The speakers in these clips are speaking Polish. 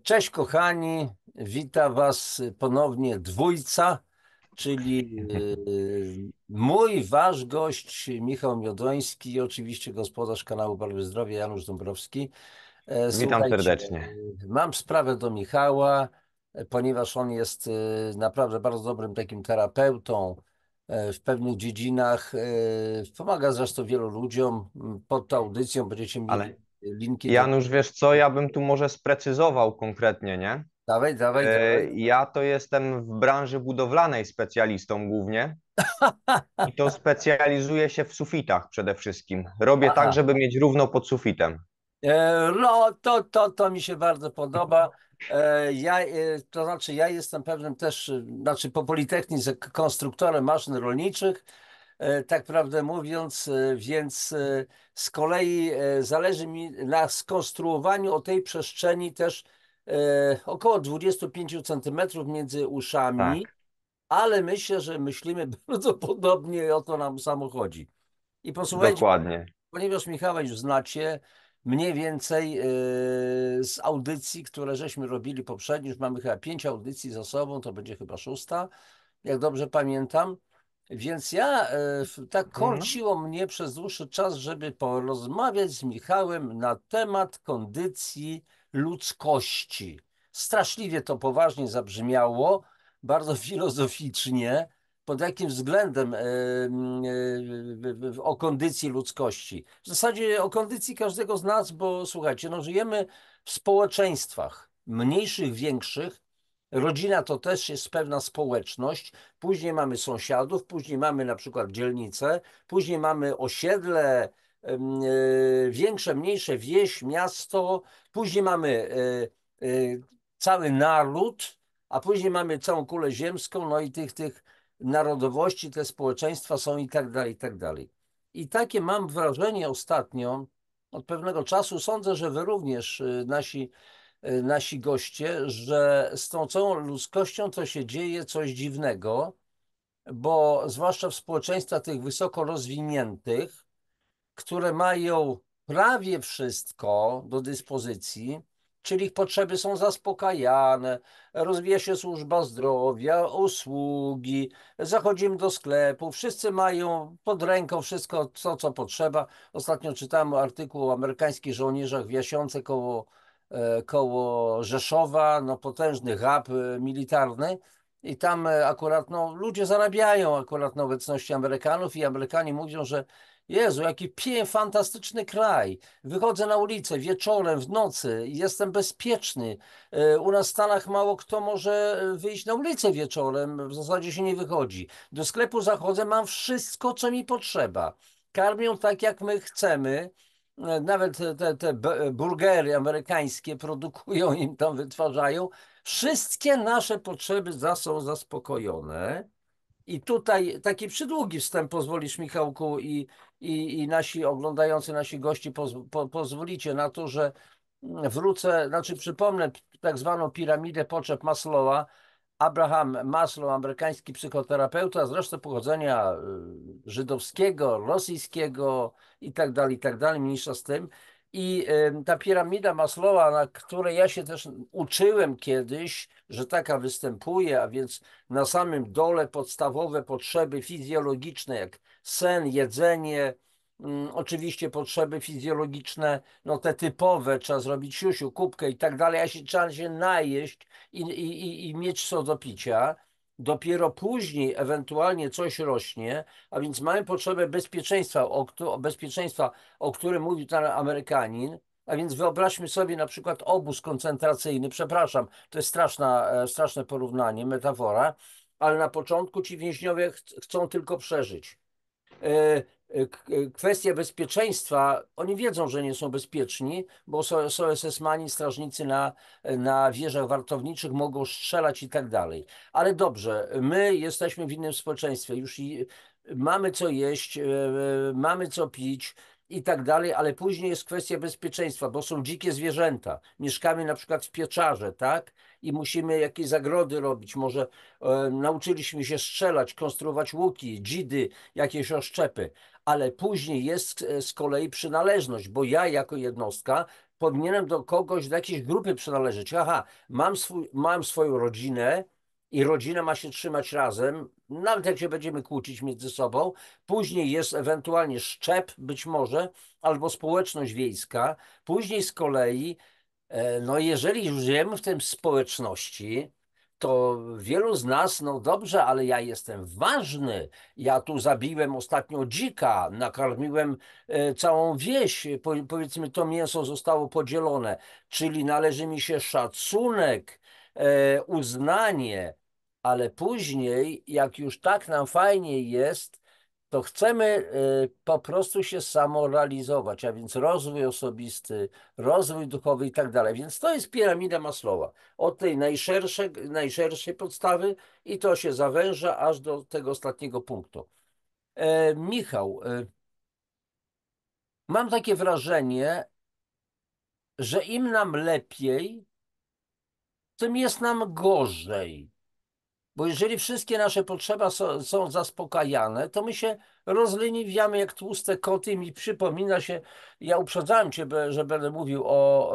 Cześć kochani, witam Was ponownie dwójca, czyli mój, wasz gość Michał Miodoński i oczywiście gospodarz kanału Barwy Zdrowia Janusz Dąbrowski. Witam Słuchajcie, serdecznie. mam sprawę do Michała, ponieważ on jest naprawdę bardzo dobrym takim terapeutą w pewnych dziedzinach. Pomaga zresztą wielu ludziom. Pod tą audycją będziecie mieli Ale linki do... Janusz, wiesz co, ja bym tu może sprecyzował konkretnie, nie? Dawaj, dawaj, dawaj. Ja to jestem w branży budowlanej specjalistą głównie i to specjalizuję się w sufitach przede wszystkim. Robię tak, Aha. żeby mieć równo pod sufitem. No, to mi się bardzo podoba. To znaczy, ja jestem pewnym też, znaczy po Politechnice konstruktorem maszyn rolniczych, tak prawdę mówiąc, więc z kolei zależy mi na skonstruowaniu o tej przestrzeni też około 25 centymetrów między uszami, Tak, ale myślę, że myślimy bardzo podobnie i o to nam samo chodzi. I posłuchajcie, dokładnie. ponieważ Michała już znacie, mniej więcej z audycji, które żeśmy robili poprzednio, już mamy chyba 5 audycji za sobą, to będzie chyba szósta, jak dobrze pamiętam. Więc ja tak No, korciło mnie przez dłuższy czas, żeby porozmawiać z Michałem na temat kondycji ludzkości. Straszliwie to poważnie zabrzmiało, bardzo filozoficznie. Pod jakim względem o kondycji ludzkości? W zasadzie o kondycji każdego z nas, bo słuchajcie, no żyjemy w społeczeństwach, mniejszych, większych. Rodzina to też jest pewna społeczność. Później mamy sąsiadów, później mamy na przykład dzielnicę, później mamy osiedle, większe, mniejsze wieś, miasto, później mamy cały naród, a później mamy całą kulę ziemską, no i tych narodowości, te społeczeństwa są i tak dalej, i tak dalej. I takie mam wrażenie ostatnio, od pewnego czasu, sądzę, że wy również, nasi goście, że z tą całą ludzkością to się dzieje coś dziwnego, bo zwłaszcza w społeczeństwach tych wysoko rozwiniętych, które mają prawie wszystko do dyspozycji, czyli ich potrzeby są zaspokajane, rozwija się służba zdrowia, usługi, zachodzimy do sklepu, wszyscy mają pod ręką wszystko, co potrzeba. Ostatnio czytałem artykuł o amerykańskich żołnierzach w Jasionce koło Rzeszowa, no potężny hub militarny. I tam akurat no, ludzie zarabiają akurat na obecności Amerykanów i Amerykanie mówią, że Jezu, jaki fantastyczny kraj. Wychodzę na ulicę wieczorem, w nocy i jestem bezpieczny. U nas w Stanach mało kto może wyjść na ulicę wieczorem, w zasadzie się nie wychodzi. Do sklepu zachodzę, mam wszystko, co mi potrzeba. Karmią tak, jak my chcemy. Nawet te burgery amerykańskie produkują im tam, wytwarzają. Wszystkie nasze potrzeby są zaspokojone. I tutaj taki przydługi wstęp pozwolisz, Michałku, i nasi oglądający, nasi gości pozwolicie na to, że wrócę, znaczy przypomnę tak zwaną piramidę potrzeb Maslowa. Abraham Maslow, amerykański psychoterapeuta, zresztą pochodzenia żydowskiego, rosyjskiego i tak dalej, mniejsza z tym. I ta piramida Maslowa, na której ja się też uczyłem kiedyś, że taka występuje, a więc na samym dole podstawowe potrzeby fizjologiczne, jak sen, jedzenie, oczywiście potrzeby fizjologiczne, no te typowe, trzeba zrobić siusiu, kubkę i tak dalej, a się trzeba się najeść i mieć co do picia. Dopiero później ewentualnie coś rośnie, a więc mamy potrzebę bezpieczeństwa, o którym mówił ten Amerykanin. A więc wyobraźmy sobie na przykład obóz koncentracyjny, przepraszam, to jest straszne porównanie, metafora, ale na początku ci więźniowie chcą tylko przeżyć. Kwestia bezpieczeństwa, oni wiedzą, że nie są bezpieczni, bo są SS-mani, strażnicy na wieżach wartowniczych mogą strzelać i tak dalej. Ale dobrze, my jesteśmy w innym społeczeństwie, mamy co jeść, mamy co pić i tak dalej, ale później jest kwestia bezpieczeństwa, bo są dzikie zwierzęta. Mieszkamy na przykład w pieczarze, tak? I musimy jakieś zagrody robić. Może nauczyliśmy się strzelać, konstruować łuki, dzidy, jakieś oszczepy, ale później jest z kolei przynależność, bo ja jako jednostka powinienem do kogoś, do jakiejś grupy przynależeć. Aha, mam swoją rodzinę i rodzina ma się trzymać razem, nawet jak się będziemy kłócić między sobą. Później jest ewentualnie szczep, być może, albo społeczność wiejska. Później z kolei, no jeżeli już żyjemy w tej społeczności, to wielu z nas, no dobrze, ale ja jestem ważny. Ja tu zabiłem ostatnio dzika, nakarmiłem całą wieś, powiedzmy, to mięso zostało podzielone, czyli należy mi się szacunek, uznanie, ale później, jak już tak nam fajnie jest, to chcemy po prostu się samorealizować, a więc rozwój osobisty, rozwój duchowy i tak dalej. Więc to jest piramida Maslowa. Od tej najszerszej podstawy i to się zawęża aż do tego ostatniego punktu. Michał, mam takie wrażenie, że im nam lepiej, tym jest nam gorzej. Bo jeżeli wszystkie nasze potrzeby są zaspokajane, to my się rozleniwiamy jak tłuste koty i mi przypomina się, ja uprzedzałem cię, że będę mówił o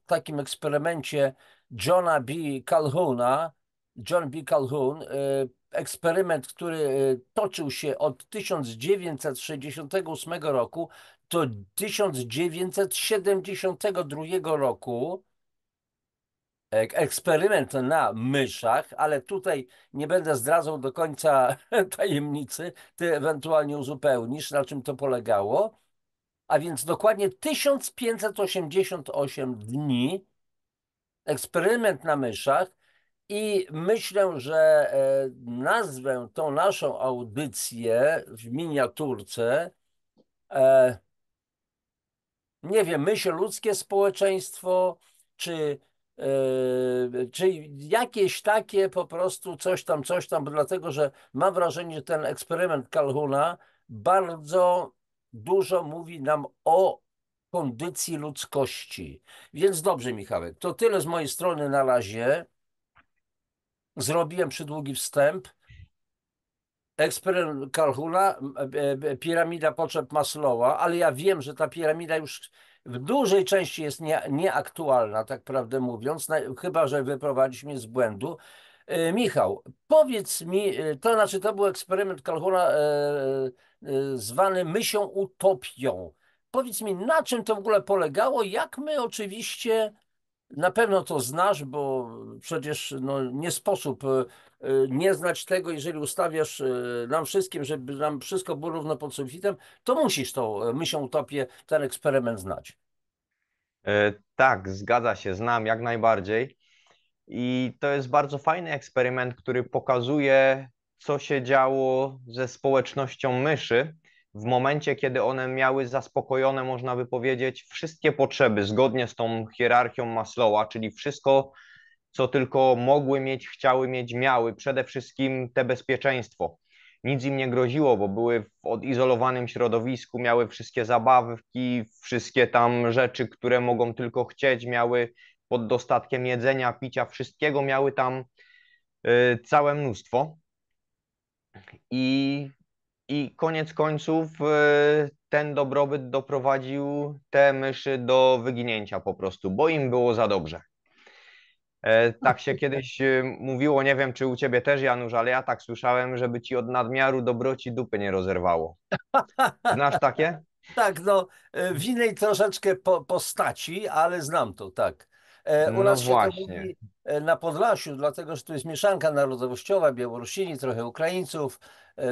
takim eksperymencie Johna B. Calhouna. John B. Calhoun, eksperyment, który toczył się od 1968 roku do 1972 roku. Eksperyment na myszach, ale tutaj nie będę zdradzał do końca tajemnicy, ty ewentualnie uzupełnisz, na czym to polegało. A więc dokładnie 1588 dni, eksperyment na myszach i myślę, że nazwę tą naszą audycję w miniaturce e, nie wiem, myśl ludzkie społeczeństwo, czy, czy jakieś takie po prostu coś tam, dlatego że mam wrażenie, że ten eksperyment Calhouna bardzo dużo mówi nam o kondycji ludzkości. Więc dobrze, Michałek, to tyle z mojej strony na razie. Zrobiłem przydługi wstęp. Eksperyment Calhouna, piramida potrzeb Maslowa, ale ja wiem, że ta piramida już w dużej części jest nieaktualna, tak prawdę mówiąc, chyba że wyprowadzić mnie z błędu. Michał, powiedz mi, to znaczy to był eksperyment Calhouna zwany myślą utopią. Powiedz mi, na czym to w ogóle polegało, jak my oczywiście na pewno to znasz, bo przecież no, nie sposób nie znać tego, jeżeli ustawiasz nam wszystkim, żeby nam wszystko było równo pod sufitem, to musisz tą myślą utopię, ten eksperyment znać. Tak, zgadza się, znam jak najbardziej. I to jest bardzo fajny eksperyment, który pokazuje, co się działo ze społecznością myszy w momencie, kiedy one miały zaspokojone, można by powiedzieć, wszystkie potrzeby zgodnie z tą hierarchią Maslowa, czyli wszystko, co tylko mogły mieć, chciały mieć, miały. Przede wszystkim te bezpieczeństwo. Nic im nie groziło, bo były w odizolowanym środowisku, miały wszystkie zabawki, wszystkie tam rzeczy, które mogą tylko chcieć, miały pod dostatkiem jedzenia, picia, wszystkiego miały tam całe mnóstwo. I, i koniec końców ten dobrobyt doprowadził te myszy do wyginięcia po prostu, bo im było za dobrze. Tak się kiedyś mówiło, nie wiem czy u ciebie też, Janusz, ale ja tak słyszałem, żeby ci od nadmiaru dobroci dupy nie rozerwało. Znasz takie? Tak, no, w innej troszeczkę postaci, ale znam to, tak. U No nas się to właśnie. mówi na Podlasiu, dlatego że tu jest mieszanka narodowościowa, Białorusini, trochę Ukraińców,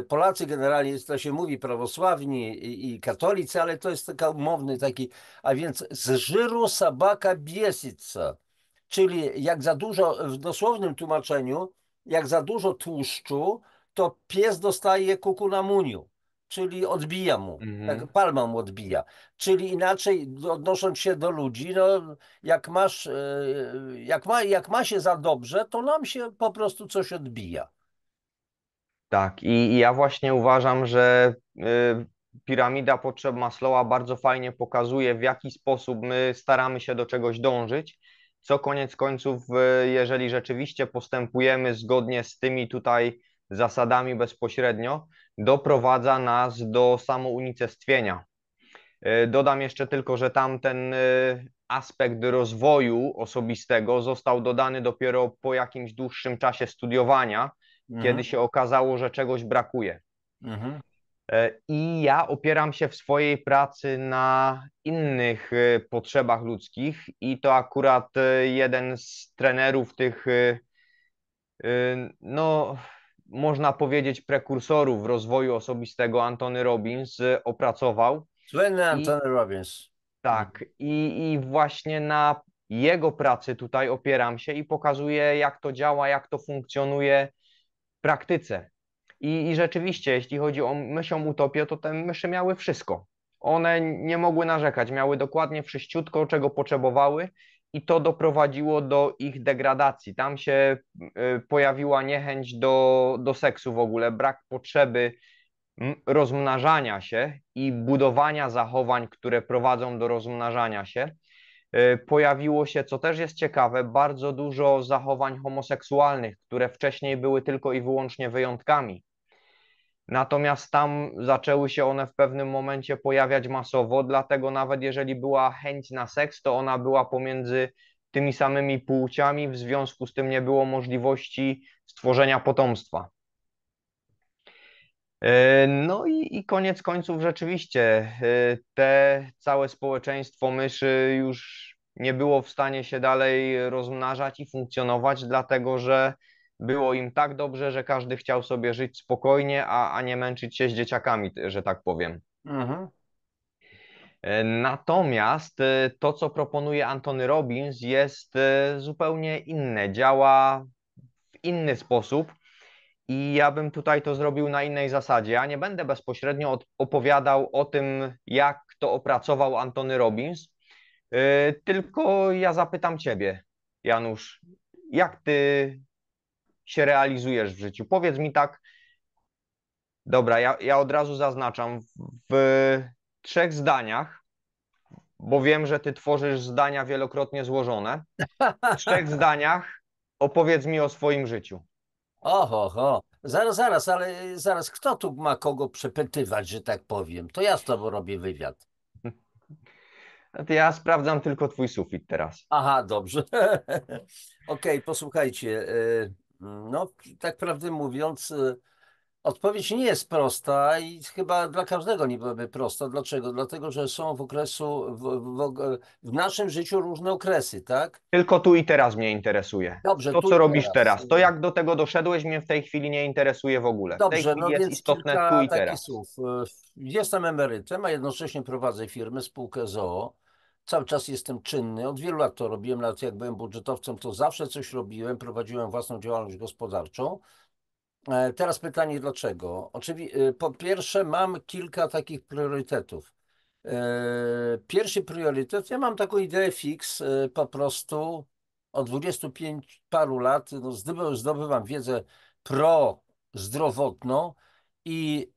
Polacy generalnie to się mówi prawosławni i katolicy, ale to jest taka umowny taki, a więc z żyru sabaka biesica, czyli jak za dużo, w dosłownym tłumaczeniu, jak za dużo tłuszczu, to pies dostaje kuku na muniu, czyli odbija mu. Mhm. Tak, palma mu odbija. Czyli inaczej, odnosząc się do ludzi, no, jak masz, jak ma się za dobrze, to nam się po prostu coś odbija. Tak, i ja właśnie uważam, że piramida potrzeb Maslowa bardzo fajnie pokazuje, w jaki sposób my staramy się do czegoś dążyć, co koniec końców, jeżeli rzeczywiście postępujemy zgodnie z tymi tutaj zasadami bezpośrednio, doprowadza nas do samounicestwienia. Dodam jeszcze tylko, że tamten aspekt rozwoju osobistego został dodany dopiero po jakimś dłuższym czasie studiowania, kiedy Mhm. się okazało, że czegoś brakuje. Mhm. I ja opieram się w swojej pracy na innych potrzebach ludzkich, i to akurat jeden z trenerów tych, no, można powiedzieć, prekursorów rozwoju osobistego, Anthony Robbins, opracował. Słynny I Anthony Robbins. Mhm. tak, i właśnie na jego pracy tutaj opieram się i pokazuję, jak to działa, jak to funkcjonuje w praktyce. I rzeczywiście, jeśli chodzi o mysią utopię, to te myszy miały wszystko. One nie mogły narzekać, miały dokładnie wszyściutko, czego potrzebowały, i to doprowadziło do ich degradacji. Tam się pojawiła niechęć do seksu w ogóle, brak potrzeby rozmnażania się i budowania zachowań, które prowadzą do rozmnażania się. Pojawiło się, co też jest ciekawe, bardzo dużo zachowań homoseksualnych, które wcześniej były tylko i wyłącznie wyjątkami. Natomiast tam zaczęły się one w pewnym momencie pojawiać masowo, dlatego nawet jeżeli była chęć na seks, to ona była pomiędzy tymi samymi płciami, w związku z tym nie było możliwości stworzenia potomstwa. No i koniec końców rzeczywiście te całe społeczeństwo myszy już nie było w stanie się dalej rozmnażać i funkcjonować, dlatego że było im tak dobrze, że każdy chciał sobie żyć spokojnie, a nie męczyć się z dzieciakami, że tak powiem. Mhm. Natomiast to, co proponuje Anthony Robbins, jest zupełnie inne, działa w inny sposób. I ja bym tutaj to zrobił na innej zasadzie. Ja nie będę bezpośrednio opowiadał o tym, jak to opracował Anthony Robbins, tylko ja zapytam Ciebie, Janusz, jak Ty się realizujesz w życiu? Powiedz mi tak, dobra, ja od razu zaznaczam w trzech zdaniach, bo wiem, że Ty tworzysz zdania wielokrotnie złożone. W trzech zdaniach opowiedz mi o swoim życiu. Oho. Zaraz, ale zaraz, kto tu ma kogo przepytywać, że tak powiem? To ja z tobą robię wywiad. Ja sprawdzam tylko Twój sufit teraz. Aha, dobrze. Okej, posłuchajcie. No, tak prawdę mówiąc, odpowiedź nie jest prosta i chyba dla każdego nie byłaby prosta. Dlaczego? Dlatego, że są w okresu, w naszym życiu różne okresy, tak? Tylko tu i teraz mnie interesuje. Dobrze, To, tu co i robisz teraz. teraz, to jak do tego doszedłeś, mnie w tej chwili nie interesuje w ogóle. W tej Dobrze, chwili no jest więc istotne tu kilka i takich teraz. słów. Jestem emerytem, a jednocześnie prowadzę firmę, spółkę z o.o. Cały czas jestem czynny. Od wielu lat to robiłem, nawet jak byłem budżetowcem, to zawsze coś robiłem, prowadziłem własną działalność gospodarczą. Teraz pytanie, dlaczego? Oczywiście, po pierwsze, mam kilka takich priorytetów. Pierwszy priorytet, ja mam taką ideę fix, po prostu od 25 paru lat no, zdobywam wiedzę prozdrowotną i,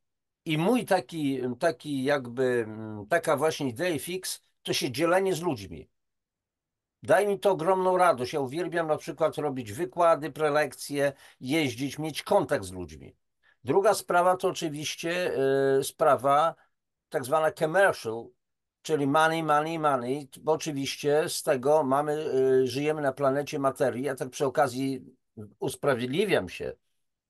i mój taki jakby, taka właśnie idea fix to się dzielenie z ludźmi. Daje mi to ogromną radość. Ja uwielbiam na przykład robić wykłady, prelekcje, jeździć, mieć kontakt z ludźmi. Druga sprawa to oczywiście sprawa tak zwana commercial, czyli money, bo oczywiście z tego żyjemy na planecie materii. Ja tak przy okazji usprawiedliwiam się,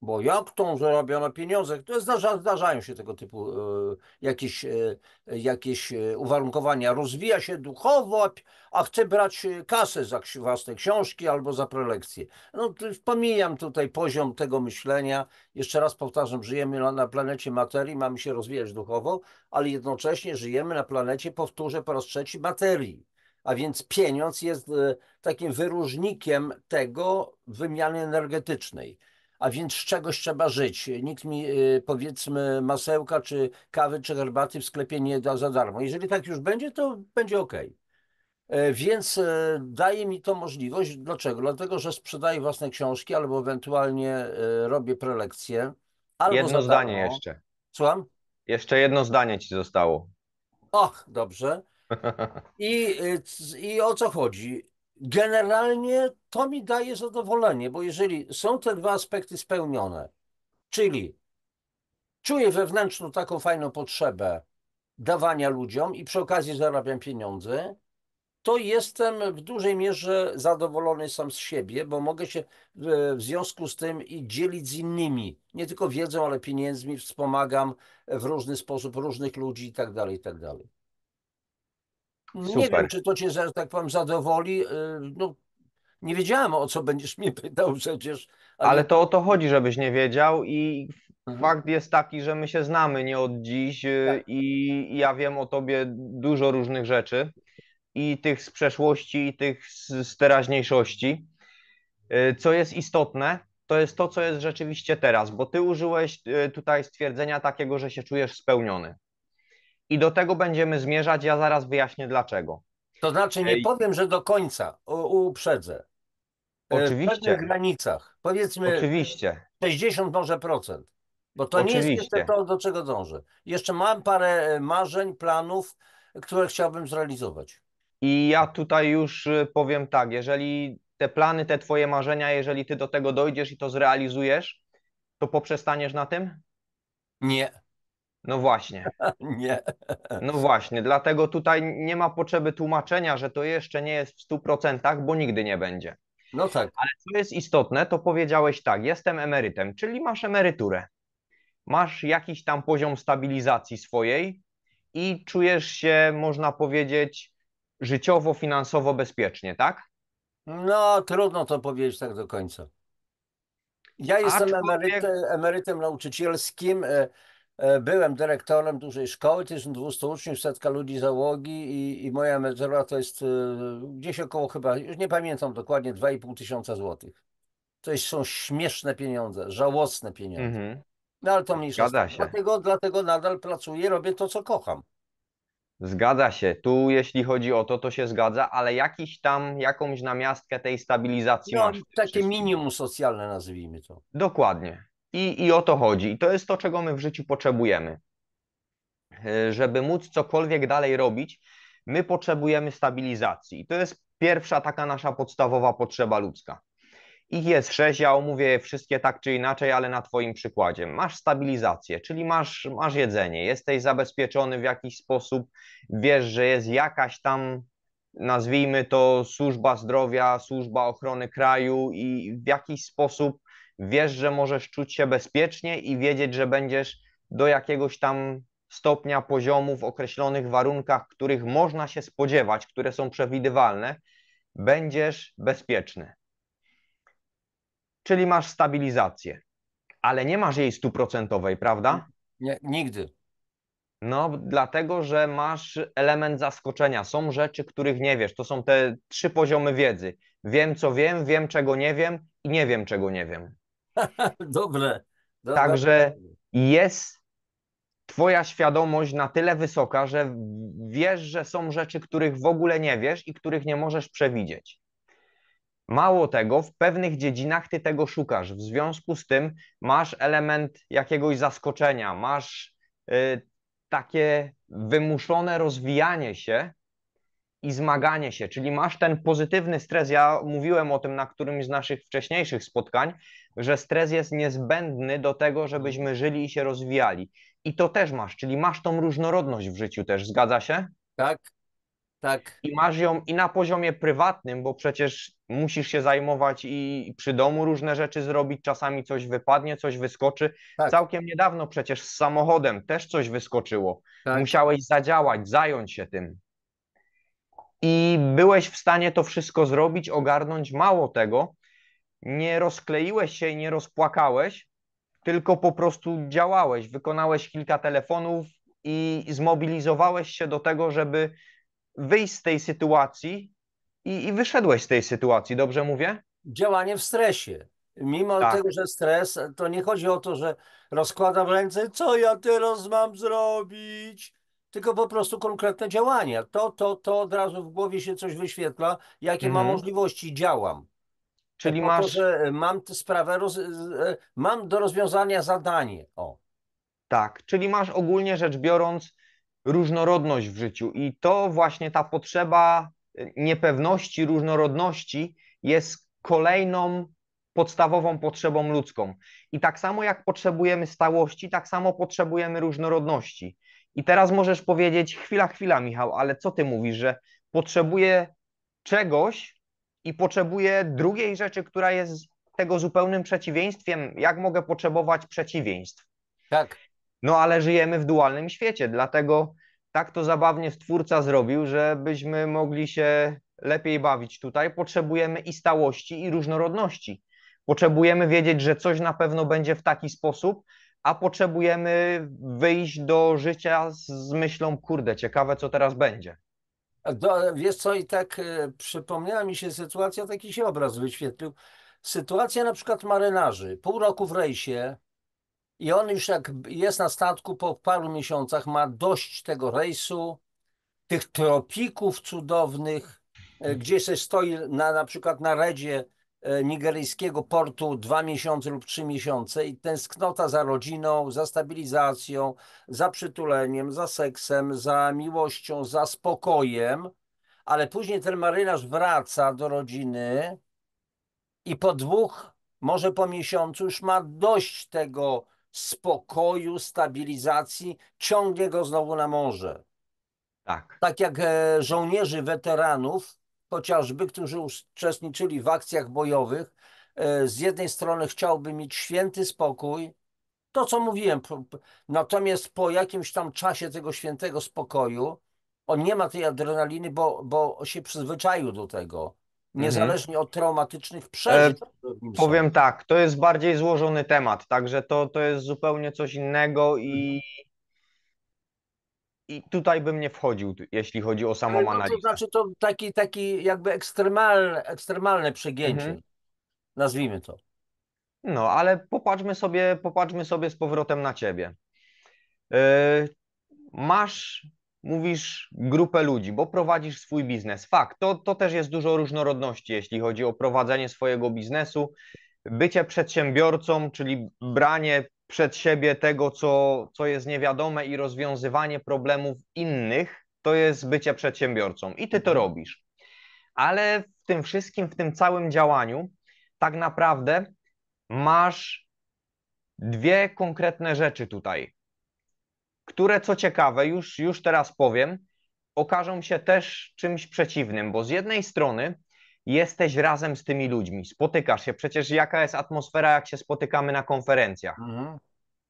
bo jak tą zarobiono pieniądze, to zdarzają się tego typu jakieś uwarunkowania. Rozwija się duchowo, a chce brać kasę za własne książki albo za prelekcje. No, pomijam tutaj poziom tego myślenia. Jeszcze raz powtarzam, żyjemy na planecie materii, mamy się rozwijać duchowo, ale jednocześnie żyjemy na planecie, powtórzę po raz trzeci, materii. A więc pieniądz jest takim wyróżnikiem tego wymiany energetycznej. A więc z czegoś trzeba żyć. Nikt mi, powiedzmy, masełka, czy kawy, czy herbaty w sklepie nie da za darmo. Jeżeli tak już będzie, to będzie ok. Więc daje mi to możliwość. Dlaczego? Dlatego, że sprzedaję własne książki, albo ewentualnie robię prelekcje, albo Jedno za zdanie darmo. jeszcze. Słucham? Jeszcze jedno zdanie ci zostało. Och, dobrze. I o co chodzi? Generalnie to mi daje zadowolenie, bo jeżeli są te dwa aspekty spełnione, czyli czuję wewnętrzną taką fajną potrzebę dawania ludziom i przy okazji zarabiam pieniądze, to jestem w dużej mierze zadowolony sam z siebie, bo mogę się w związku z tym i dzielić z innymi. Nie tylko wiedzą, ale pieniędzmi, wspomagam w różny sposób różnych ludzi i tak dalej, i tak dalej. Nie wiem, Super. czy to cię, że tak powiem, zadowoli. No, nie wiedziałem, o co będziesz mnie pytał przecież, ale Ale jak... to o to chodzi, żebyś nie wiedział i Mhm. fakt jest taki, że my się znamy nie od dziś Tak. i ja wiem o tobie dużo różnych rzeczy i tych z przeszłości, i tych z teraźniejszości. Co jest istotne, to jest to, co jest rzeczywiście teraz, bo ty użyłeś tutaj stwierdzenia takiego, że się czujesz spełniony. I do tego będziemy zmierzać, ja zaraz wyjaśnię dlaczego. To znaczy, nie Ej, powiem, że do końca, uprzedzę. W pewnych Oczywiście, granicach, powiedzmy oczywiście, 60 może procent, bo to nie jest jeszcze oczywiście. to, do czego dążę. Jeszcze mam parę marzeń, planów, które chciałbym zrealizować. I ja tutaj już powiem tak, jeżeli te plany, te twoje marzenia, jeżeli ty do tego dojdziesz i to zrealizujesz, to poprzestaniesz na tym? Nie, No właśnie. nie. No właśnie, dlatego tutaj nie ma potrzeby tłumaczenia, że to jeszcze nie jest w 100%, bo nigdy nie będzie. No tak. Ale co jest istotne, to powiedziałeś tak, jestem emerytem, czyli masz emeryturę. Masz jakiś tam poziom stabilizacji swojej i czujesz się, można powiedzieć, życiowo, finansowo bezpiecznie, tak? No, trudno to powiedzieć tak do końca. Ja jestem Aczkolwiek, emerytem nauczycielskim. Byłem dyrektorem dużej szkoły, 1200 uczniów, setka ludzi załogi i moja emerytura to jest gdzieś około chyba, już nie pamiętam dokładnie, 2,5 tysiąca złotych. Są śmieszne pieniądze, żałosne pieniądze. mhm, No ale to mniejsza z tym. zgadza się. Dlatego nadal pracuję, robię to, co kocham. Zgadza się. Tu, jeśli chodzi o to, to się zgadza, ale jakąś namiastkę tej stabilizacji No, masz w tym takie wszystkim. minimum socjalne, nazwijmy to. Dokładnie. I o to chodzi. I to jest to, czego my w życiu potrzebujemy. Żeby móc cokolwiek dalej robić, my potrzebujemy stabilizacji. I to jest pierwsza taka nasza podstawowa potrzeba ludzka. Ich jest sześć, ja omówię je wszystkie tak czy inaczej, ale na Twoim przykładzie. Masz stabilizację, czyli masz jedzenie, jesteś zabezpieczony w jakiś sposób, wiesz, że jest jakaś tam, nazwijmy to, służba zdrowia, służba ochrony kraju i w jakiś sposób wiesz, że możesz czuć się bezpiecznie i wiedzieć, że będziesz do jakiegoś tam stopnia poziomu w określonych warunkach, których można się spodziewać, które są przewidywalne, będziesz bezpieczny. Czyli masz stabilizację, ale nie masz jej stuprocentowej, prawda? Nie, nigdy. No, dlatego, że masz element zaskoczenia. Są rzeczy, których nie wiesz. To są te trzy poziomy wiedzy. Wiem, co wiem, wiem, czego nie wiem i nie wiem, czego nie wiem. Dobre. Bardzo Także dobre. jest twoja świadomość na tyle wysoka, że wiesz, że są rzeczy, których w ogóle nie wiesz i których nie możesz przewidzieć. Mało tego, w pewnych dziedzinach ty tego szukasz. W związku z tym masz element jakiegoś zaskoczenia, masz takie wymuszone rozwijanie się i zmaganie się, czyli masz ten pozytywny stres. Ja mówiłem o tym na którymś z naszych wcześniejszych spotkań, że stres jest niezbędny do tego, żebyśmy żyli i się rozwijali. I to też masz, czyli masz tą różnorodność w życiu też, zgadza się? Tak, tak, I masz ją i na poziomie prywatnym, bo przecież musisz się zajmować i przy domu różne rzeczy zrobić, czasami coś wypadnie, coś wyskoczy. tak, Całkiem niedawno przecież z samochodem też coś wyskoczyło. tak. Musiałeś zadziałać, zająć się tym. I byłeś w stanie to wszystko zrobić, ogarnąć. Mało tego, nie rozkleiłeś się i nie rozpłakałeś, tylko po prostu działałeś. Wykonałeś kilka telefonów i zmobilizowałeś się do tego, żeby wyjść z tej sytuacji i wyszedłeś z tej sytuacji, dobrze mówię? Działanie w stresie. Mimo tego, Tak. że stres, to nie chodzi o to, że rozkładam ręce, co ja teraz mam zrobić, tylko po prostu konkretne działania. To od razu w głowie się coś wyświetla, jakie mam Mhm. możliwości, działam. Czyli Po to, masz, że mam tę sprawę, mam do rozwiązania zadanie. O, tak, czyli masz ogólnie rzecz biorąc różnorodność w życiu i to właśnie ta potrzeba niepewności, różnorodności jest kolejną podstawową potrzebą ludzką. I tak samo jak potrzebujemy stałości, tak samo potrzebujemy różnorodności. I teraz możesz powiedzieć, chwila, Michał, ale co ty mówisz, że potrzebuje czegoś i potrzebuję drugiej rzeczy, która jest tego zupełnym przeciwieństwem. Jak mogę potrzebować przeciwieństw? Tak. No ale żyjemy w dualnym świecie, dlatego tak to zabawnie Stwórca zrobił, żebyśmy mogli się lepiej bawić tutaj. Potrzebujemy i stałości, i różnorodności. Potrzebujemy wiedzieć, że coś na pewno będzie w taki sposób, a potrzebujemy wyjść do życia z myślą, kurde, ciekawe co teraz będzie. Wiesz co, i tak przypomniała mi się sytuacja, taki się obraz wyświetlił. Sytuacja na przykład marynarzy. Pół roku w rejsie i on już jak jest na statku po paru miesiącach, ma dość tego rejsu, tych tropików cudownych, gdzie się stoi na przykład na redzie nigeryjskiego portu 2 miesiące lub 3 miesiące i tęsknota za rodziną, za stabilizacją, za przytuleniem, za seksem, za miłością, za spokojem, ale później ten marynarz wraca do rodziny i po 2, może po miesiącu już ma dość tego spokoju, stabilizacji, ciągnie go znowu na morze. Tak. Tak jak żołnierzy weteranów, chociażby, którzy uczestniczyli w akcjach bojowych, z jednej strony chciałby mieć święty spokój, to co mówiłem, natomiast po jakimś tam czasie tego świętego spokoju, on nie ma tej adrenaliny, bo się przyzwyczaił do tego, Mhm. niezależnie od traumatycznych E, przeżyć, które w nim są. Powiem tak, to jest bardziej złożony temat, także to jest zupełnie coś innego Mhm. i tutaj bym nie wchodził, jeśli chodzi o Ale samą no to analizę. znaczy to taki jakby ekstremalne przegięcie, Mhm. nazwijmy to. No, ale popatrzmy sobie z powrotem na ciebie. E, Masz, mówisz, grupę ludzi, bo prowadzisz swój biznes. Fakt, to też jest dużo różnorodności, jeśli chodzi o prowadzenie swojego biznesu. Bycie przedsiębiorcą, czyli branie przed siebie tego, co jest niewiadome i rozwiązywanie problemów innych, to jest bycie przedsiębiorcą. I ty to Mhm. robisz. Ale w tym wszystkim, w tym całym działaniu, tak naprawdę masz dwie konkretne rzeczy tutaj, które co ciekawe, już teraz powiem, okażą się też czymś przeciwnym, bo z jednej strony jesteś razem z tymi ludźmi, spotykasz się, przecież jaka jest atmosfera, jak się spotykamy na konferencjach. Mhm.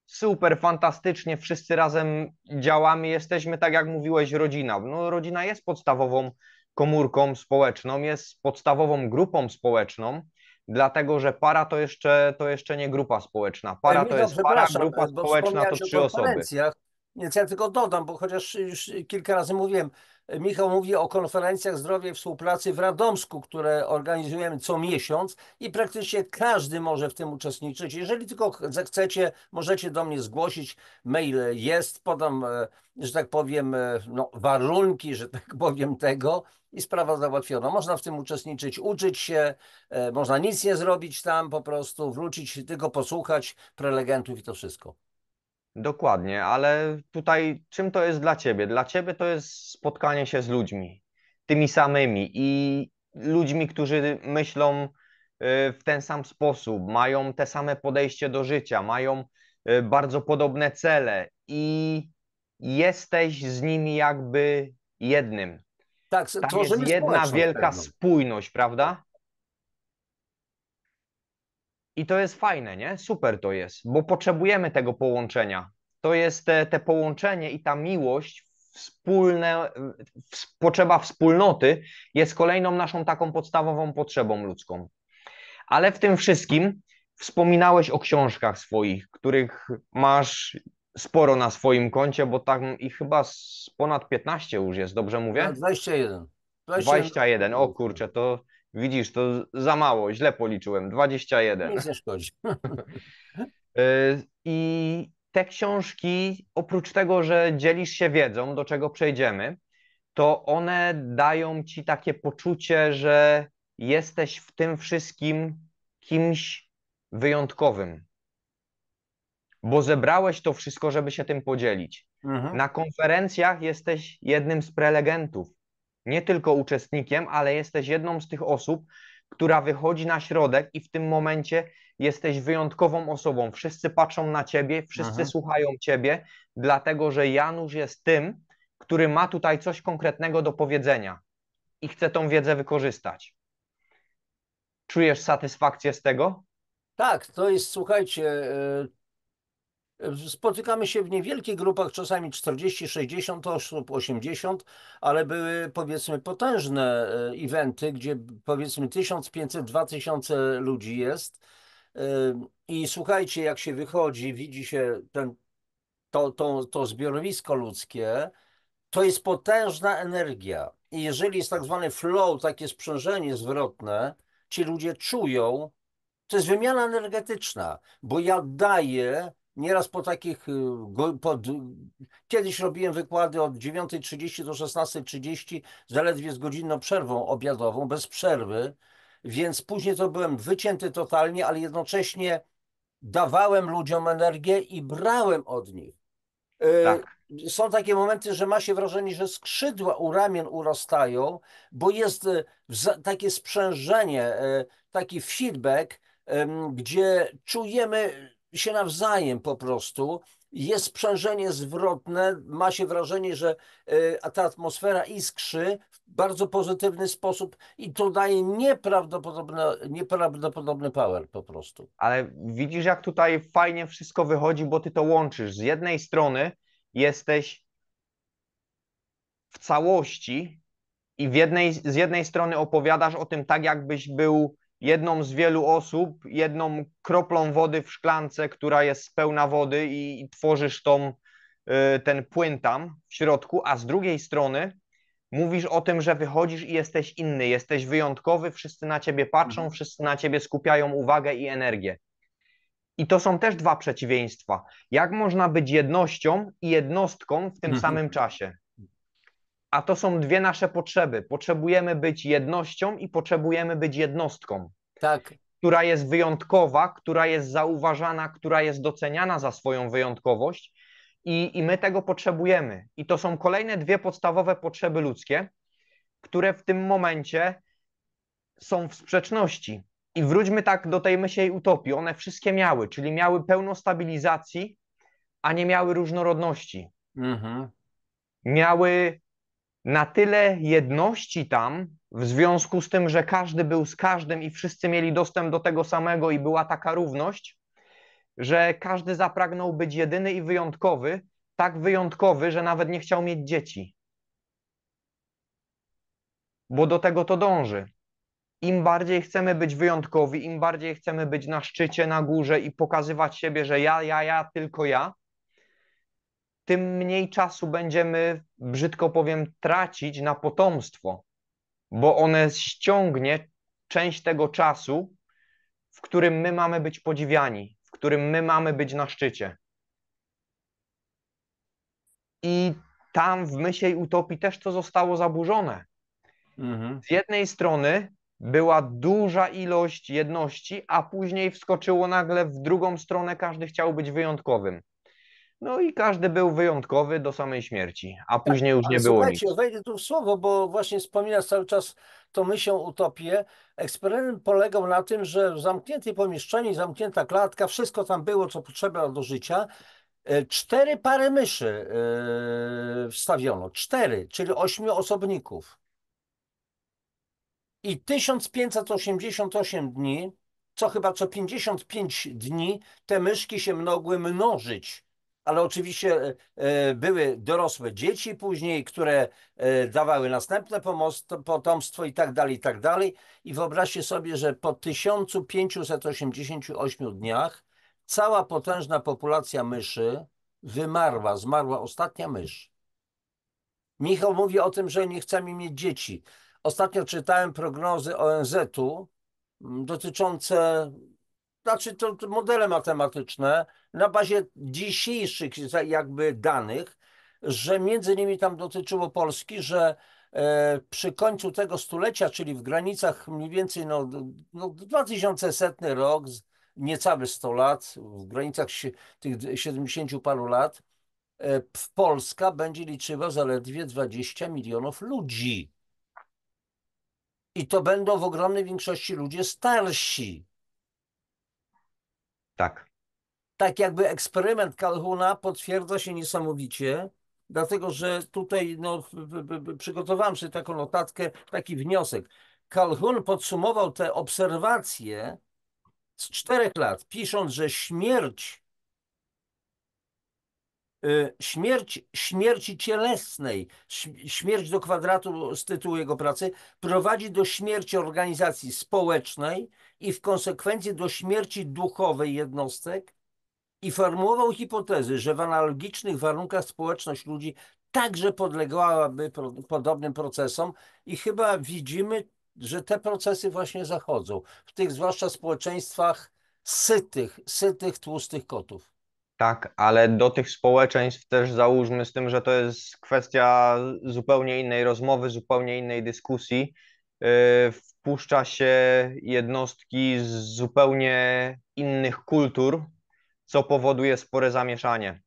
Super, fantastycznie, wszyscy razem działamy, jesteśmy, tak jak mówiłeś, rodzina. No, rodzina jest podstawową komórką społeczną, jest podstawową grupą społeczną, dlatego że para to jeszcze nie grupa społeczna. Para to Michał, jest para, przepraszam, grupa bo społeczna to wspomniałeś o 3 osoby. konferencjach, więc ja tylko dodam, bo chociaż już kilka razy mówiłem, Michał mówi o konferencjach zdrowia i współpracy w Radomsku, które organizujemy co miesiąc i praktycznie każdy może w tym uczestniczyć. Jeżeli tylko zechcecie, możecie do mnie zgłosić, mail jest, podam, że tak powiem, no, warunki, że tak powiem tego i sprawa załatwiona. Można w tym uczestniczyć, uczyć się, można nic nie zrobić tam, po prostu wrócić, tylko posłuchać prelegentów i to wszystko. Dokładnie, ale tutaj czym to jest dla ciebie? Dla ciebie to jest spotkanie się z ludźmi, tymi samymi i ludźmi, którzy myślą w ten sam sposób, mają te same podejście do życia, mają bardzo podobne cele i jesteś z nimi jakby jednym. Tak, Tam jest tworzymy jedna społeczność wielka pewną. spójność, Tak. prawda? I to jest fajne, nie? Super to jest, bo potrzebujemy tego połączenia. To jest te połączenie i ta miłość, potrzeba wspólnoty jest kolejną naszą taką podstawową potrzebą ludzką. Ale w tym wszystkim wspominałeś o książkach swoich, których masz sporo na swoim koncie, bo tam ich chyba z ponad 15 już jest, dobrze mówię? 21. 21 21, o książek. kurczę, to widzisz, to za mało, źle policzyłem, 21. Nic nie szkodzi. I te książki, oprócz tego, że dzielisz się wiedzą, do czego przejdziemy, to one dają ci takie poczucie, że jesteś w tym wszystkim kimś wyjątkowym, bo zebrałeś to wszystko, żeby się tym podzielić. Mhm. Na konferencjach jesteś jednym z prelegentów, nie tylko uczestnikiem, ale jesteś jedną z tych osób, która wychodzi na środek i w tym momencie jesteś wyjątkową osobą. Wszyscy patrzą na ciebie, wszyscy Mhm. słuchają ciebie, dlatego że Janusz jest tym, który ma tutaj coś konkretnego do powiedzenia. i chcę tą wiedzę wykorzystać. Czujesz satysfakcję z tego? Tak, to jest, słuchajcie, spotykamy się w niewielkich grupach, czasami 40, 60 osób, 80, ale były powiedzmy potężne eventy, gdzie powiedzmy 1500, 2000 ludzi jest. I słuchajcie, jak się wychodzi, widzi się to zbiorowisko ludzkie, to jest potężna energia. I jeżeli jest tak zwany flow, takie sprzężenie zwrotne, ci ludzie czują, to jest wymiana energetyczna, bo ja daję nieraz po takich, kiedyś robiłem wykłady od 9:30 do 16:30, zaledwie z godzinną przerwą obiadową, bez przerwy, więc później to byłem wycięty totalnie, ale jednocześnie dawałem ludziom energię i brałem od nich. Tak. Są takie momenty, że ma się wrażenie, że skrzydła u ramion urastają, bo jest takie sprzężenie, taki feedback, gdzie czujemy się nawzajem po prostu. Jest sprzężenie zwrotne, ma się wrażenie, że ta atmosfera iskrzy w bardzo pozytywny sposób i to daje nieprawdopodobny power po prostu. Ale widzisz, jak tutaj fajnie wszystko wychodzi, bo ty to łączysz. Z jednej strony jesteś w całości i z jednej strony opowiadasz o tym tak, jakbyś był jedną z wielu osób, jedną kroplą wody w szklance, która jest pełna wody i tworzysz ten płyn tam w środku, a z drugiej strony mówisz o tym, że wychodzisz i jesteś inny, jesteś wyjątkowy, wszyscy na ciebie patrzą, Mhm. wszyscy na ciebie skupiają uwagę i energię. I to są też dwa przeciwieństwa. Jak można być jednością i jednostką w tym samym czasie? A to są dwie nasze potrzeby. Potrzebujemy być jednością i potrzebujemy być jednostką, Tak. która jest wyjątkowa, która jest zauważana, która jest doceniana za swoją wyjątkowość i my tego potrzebujemy. I to są kolejne dwie podstawowe potrzeby ludzkie, które w tym momencie są w sprzeczności. I wróćmy tak do tej myśli utopii. One wszystkie miały, czyli miały pełno stabilizacji, a nie miały różnorodności. Mhm. Miały na tyle jedności tam, w związku z tym, że każdy był z każdym i wszyscy mieli dostęp do tego samego i była taka równość, że każdy zapragnął być jedyny i wyjątkowy, tak wyjątkowy, że nawet nie chciał mieć dzieci. Bo do tego to dąży. Im bardziej chcemy być wyjątkowi, im bardziej chcemy być na szczycie, na górze i pokazywać siebie, że ja, tylko ja, tym mniej czasu będziemy, brzydko powiem, tracić na potomstwo, bo one ściągnie część tego czasu, w którym my mamy być podziwiani, w którym my mamy być na szczycie. I tam w myśli utopii też to zostało zaburzone. Mhm. Z jednej strony była duża ilość jedności, a później wskoczyło nagle w drugą stronę, każdy chciał być wyjątkowym. No i każdy był wyjątkowy do samej śmierci, a Tak, później już ale nie było słuchajcie, nic. wejdę tu w słowo, bo właśnie wspominasz cały czas tą myślą utopię. Eksperyment polegał na tym, że w zamkniętej pomieszczeniu, zamknięta klatka, wszystko tam było, co potrzeba do życia. Cztery pary myszy wstawiono, cztery, czyli ośmiu osobników. I 1588 dni, co 55 dni, te myszki się mogły mnożyć. Ale oczywiście były dorosłe dzieci później, które dawały następne potomstwo i tak dalej, i tak dalej. I wyobraźcie sobie, że po 1588 dniach cała potężna populacja myszy wymarła, zmarła ostatnia mysz. Michał mówi o tym, że nie chcemy mieć dzieci. Ostatnio czytałem prognozy ONZ-u dotyczące, znaczy to modele matematyczne na bazie dzisiejszych jakby danych, że między innymi tam dotyczyło Polski, że przy końcu tego stulecia, czyli w granicach mniej więcej 2100 rok, niecałe 100 lat, w granicach tych 70 paru lat, Polska będzie liczyła zaledwie 20 milionów ludzi. I to będą w ogromnej większości ludzie starsi. Tak, Tak jakby eksperyment Calhouna potwierdza się niesamowicie. dlatego że tutaj no, przygotowałem sobie taką notatkę, taki wniosek. Calhoun podsumował te obserwacje z 4 lat, pisząc, że śmierci cielesnej, śmierć do kwadratu z tytułu jego pracy, prowadzi do śmierci organizacji społecznej i w konsekwencji do śmierci duchowej jednostek i formułował hipotezy, że w analogicznych warunkach społeczność ludzi także podlegałaby podobnym procesom i chyba widzimy, że te procesy właśnie zachodzą w tych zwłaszcza społeczeństwach sytych, tłustych kotów. Tak, ale do tych społeczeństw też załóżmy z tym, że to jest kwestia zupełnie innej rozmowy, zupełnie innej dyskusji. Yy, Wpuszcza się jednostki z zupełnie innych kultur, co powoduje spore zamieszanie.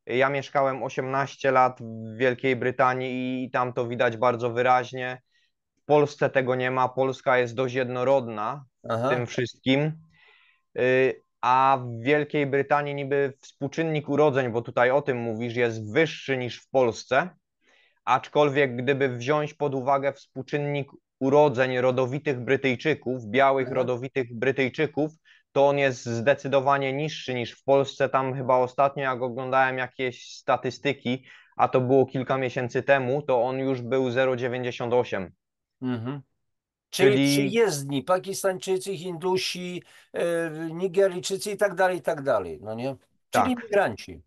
Ja mieszkałem 18 lat w Wielkiej Brytanii i tam to widać bardzo wyraźnie. W Polsce tego nie ma. Polska jest dość jednorodna w tym Aha. wszystkim. A w Wielkiej Brytanii niby współczynnik urodzeń, bo tutaj o tym mówisz, jest wyższy niż w Polsce, aczkolwiek gdyby wziąć pod uwagę współczynnik urodzeń rodowitych Brytyjczyków, białych Aha. rodowitych Brytyjczyków, to on jest zdecydowanie niższy niż w Polsce. Tam chyba ostatnio, jak oglądałem jakieś statystyki, a to było kilka miesięcy temu, to on już był 0,98. Mhm. Czyli Czyli przyjezdni, Pakistańczycy, Hindusi, Nigeryjczycy i tak dalej, no nie? Czyli tak, imigranci.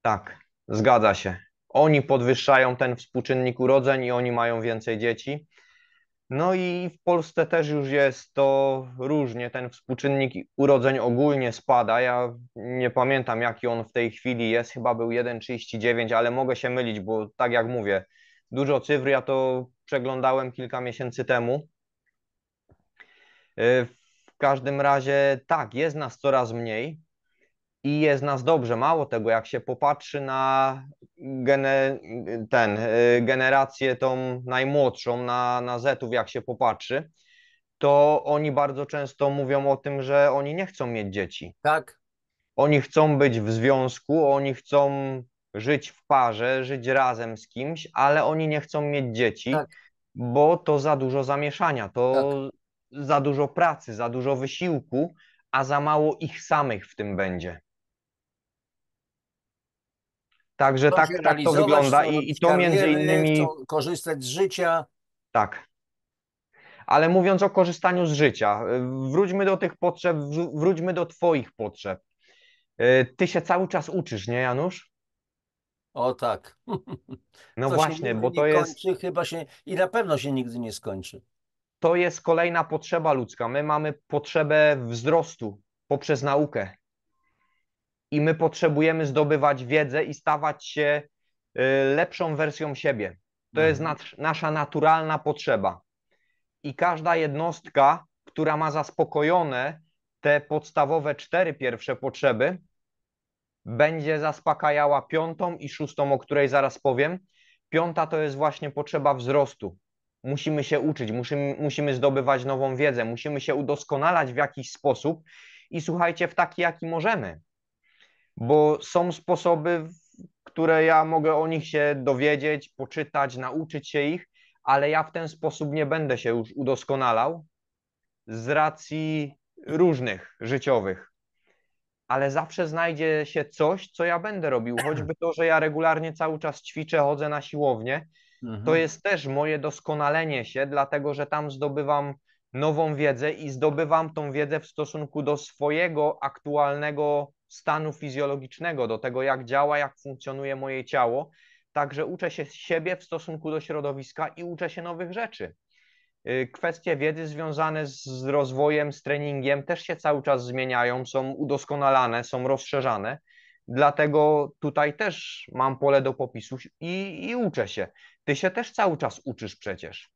tak, zgadza się. Oni podwyższają ten współczynnik urodzeń i oni mają więcej dzieci. No i w Polsce też już jest to różnie. Ten współczynnik urodzeń ogólnie spada. Ja nie pamiętam, jaki on w tej chwili jest. Chyba był 1,39, ale mogę się mylić, bo tak jak mówię, dużo cyfr. Ja to przeglądałem kilka miesięcy temu. W każdym razie tak, jest nas coraz mniej. I jest nas dobrze. Mało tego, jak się popatrzy na generację tą najmłodszą, na Zetów, jak się popatrzy, to oni bardzo często mówią o tym, że oni nie chcą mieć dzieci. Tak, Oni chcą być w związku, oni chcą żyć w parze, żyć razem z kimś, ale oni nie chcą mieć dzieci, tak, bo to za dużo zamieszania, to tak. za dużo pracy, za dużo wysiłku, a za mało ich samych w tym będzie. Także Chcą się tak to realizować, wygląda chcą i robić to między kariery, chcą innymi korzystać z życia. tak. Ale mówiąc o korzystaniu z życia, wróćmy do tych potrzeb, wróćmy do Twoich potrzeb. Ty się cały czas uczysz, nie, Janusz? O tak. No To się właśnie, nigdy bo nie kończy, chyba się i na pewno się nigdy nie skończy. to jest kolejna potrzeba ludzka. My mamy potrzebę wzrostu poprzez naukę i my potrzebujemy zdobywać wiedzę i stawać się lepszą wersją siebie. To jest Mhm. nasza naturalna potrzeba. I każda jednostka, która ma zaspokojone te podstawowe 4 pierwsze potrzeby, będzie zaspokajała piątą i szóstą, o której zaraz powiem. Piąta to jest właśnie potrzeba wzrostu. Musimy się uczyć, musimy zdobywać nową wiedzę, musimy się udoskonalać w jakiś sposób i słuchajcie, w taki, jaki możemy, bo są sposoby, które ja mogę o nich się dowiedzieć, poczytać, nauczyć się ich, ale ja w ten sposób nie będę się już udoskonalał z racji różnych życiowych, ale zawsze znajdzie się coś, co ja będę robił. Choćby to, że ja regularnie cały czas ćwiczę, chodzę na siłownię, to Mhm. jest też moje doskonalenie się, dlatego że tam zdobywam nową wiedzę i zdobywam tą wiedzę w stosunku do swojego aktualnego stanu fizjologicznego, do tego, jak działa, jak funkcjonuje moje ciało. Także uczę się siebie w stosunku do środowiska i uczę się nowych rzeczy. Kwestie wiedzy związane z rozwojem, z treningiem też się cały czas zmieniają, są udoskonalane, są rozszerzane. Dlatego tutaj też mam pole do popisu i uczę się. Ty się też cały czas uczysz przecież.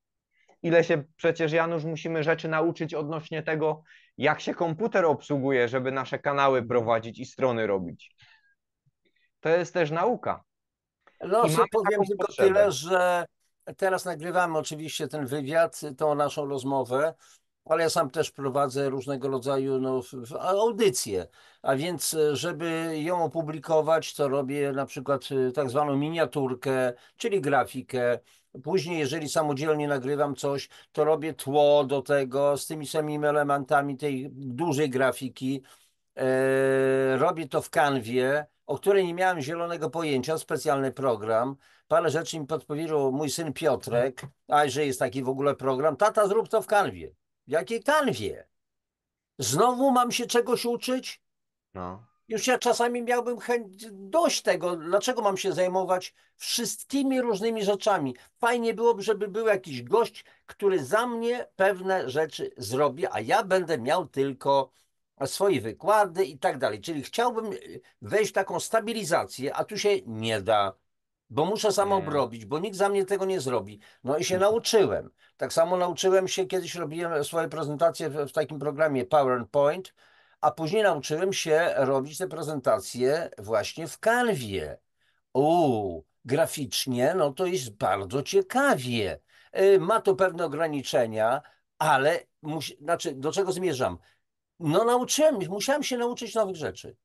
Ile się przecież, Janusz, musimy rzeczy nauczyć odnośnie tego, jak się komputer obsługuje, żeby nasze kanały prowadzić i strony robić. To jest też nauka. No, I mamy powiem taką tylko tyle, potrzebę. że teraz nagrywamy oczywiście ten wywiad, tą naszą rozmowę. ale ja sam też prowadzę różnego rodzaju no, audycje, a więc żeby ją opublikować, to robię na przykład tak zwaną miniaturkę, czyli grafikę. Później, jeżeli samodzielnie nagrywam coś, to robię tło do tego z tymi samymi elementami tej dużej grafiki. Robię to w Canwie, o której nie miałem zielonego pojęcia, specjalny program. Parę rzeczy mi podpowiedział mój syn Piotrek, a że jest taki w ogóle program. Tata, zrób to w Canwie. W jakiej Canwie? Znowu mam się czegoś uczyć? No. Już ja czasami miałbym chęć dość tego, dlaczego mam się zajmować wszystkimi różnymi rzeczami. Fajnie byłoby, żeby był jakiś gość, który za mnie pewne rzeczy zrobi, a ja będę miał tylko swoje wykłady i tak dalej. Czyli chciałbym wejść w taką stabilizację, a tu się nie da, bo muszę sam Nie. obrobić, bo nikt za mnie tego nie zrobi. No i się nauczyłem. Tak samo nauczyłem się, kiedyś robiłem swoje prezentacje w takim programie PowerPoint, a później nauczyłem się robić te prezentacje właśnie w Canwie. Graficznie, no to jest bardzo ciekawie. Ma to pewne ograniczenia, ale znaczy, do czego zmierzam? No musiałem się nauczyć nowych rzeczy.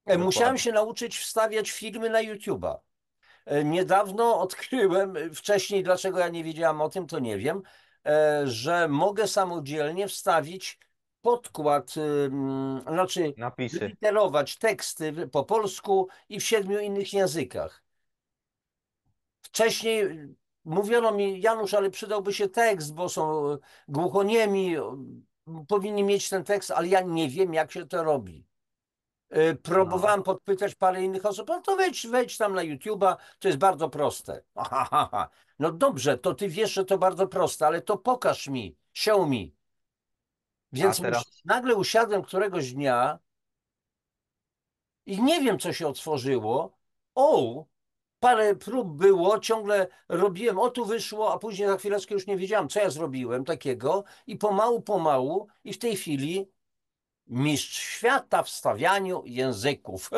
Musiałem Dokładnie. się nauczyć wstawiać filmy na YouTube'a. Niedawno odkryłem, wcześniej dlaczego ja nie wiedziałam o tym, to nie wiem, że mogę samodzielnie wstawić podkład, znaczy Napisy. literować teksty po polsku i w 7 innych językach. Wcześniej mówiono mi, Janusz, ale przydałby się tekst, bo są głuchoniemi, powinni mieć ten tekst, ale ja nie wiem, jak się to robi. No. Próbowałem podpytać parę innych osób, no to wejdź tam na YouTube'a, to jest bardzo proste. Aha, ha, ha. No dobrze, to ty wiesz, że to bardzo proste, ale to pokaż mi, show mi. A Więc teraz nagle usiadłem któregoś dnia i nie wiem, co się otworzyło. O, parę prób było, ciągle robiłem, o tu wyszło, a później za chwileczkę już nie wiedziałem, co ja zrobiłem takiego i pomału i w tej chwili mistrz świata w stawianiu języków.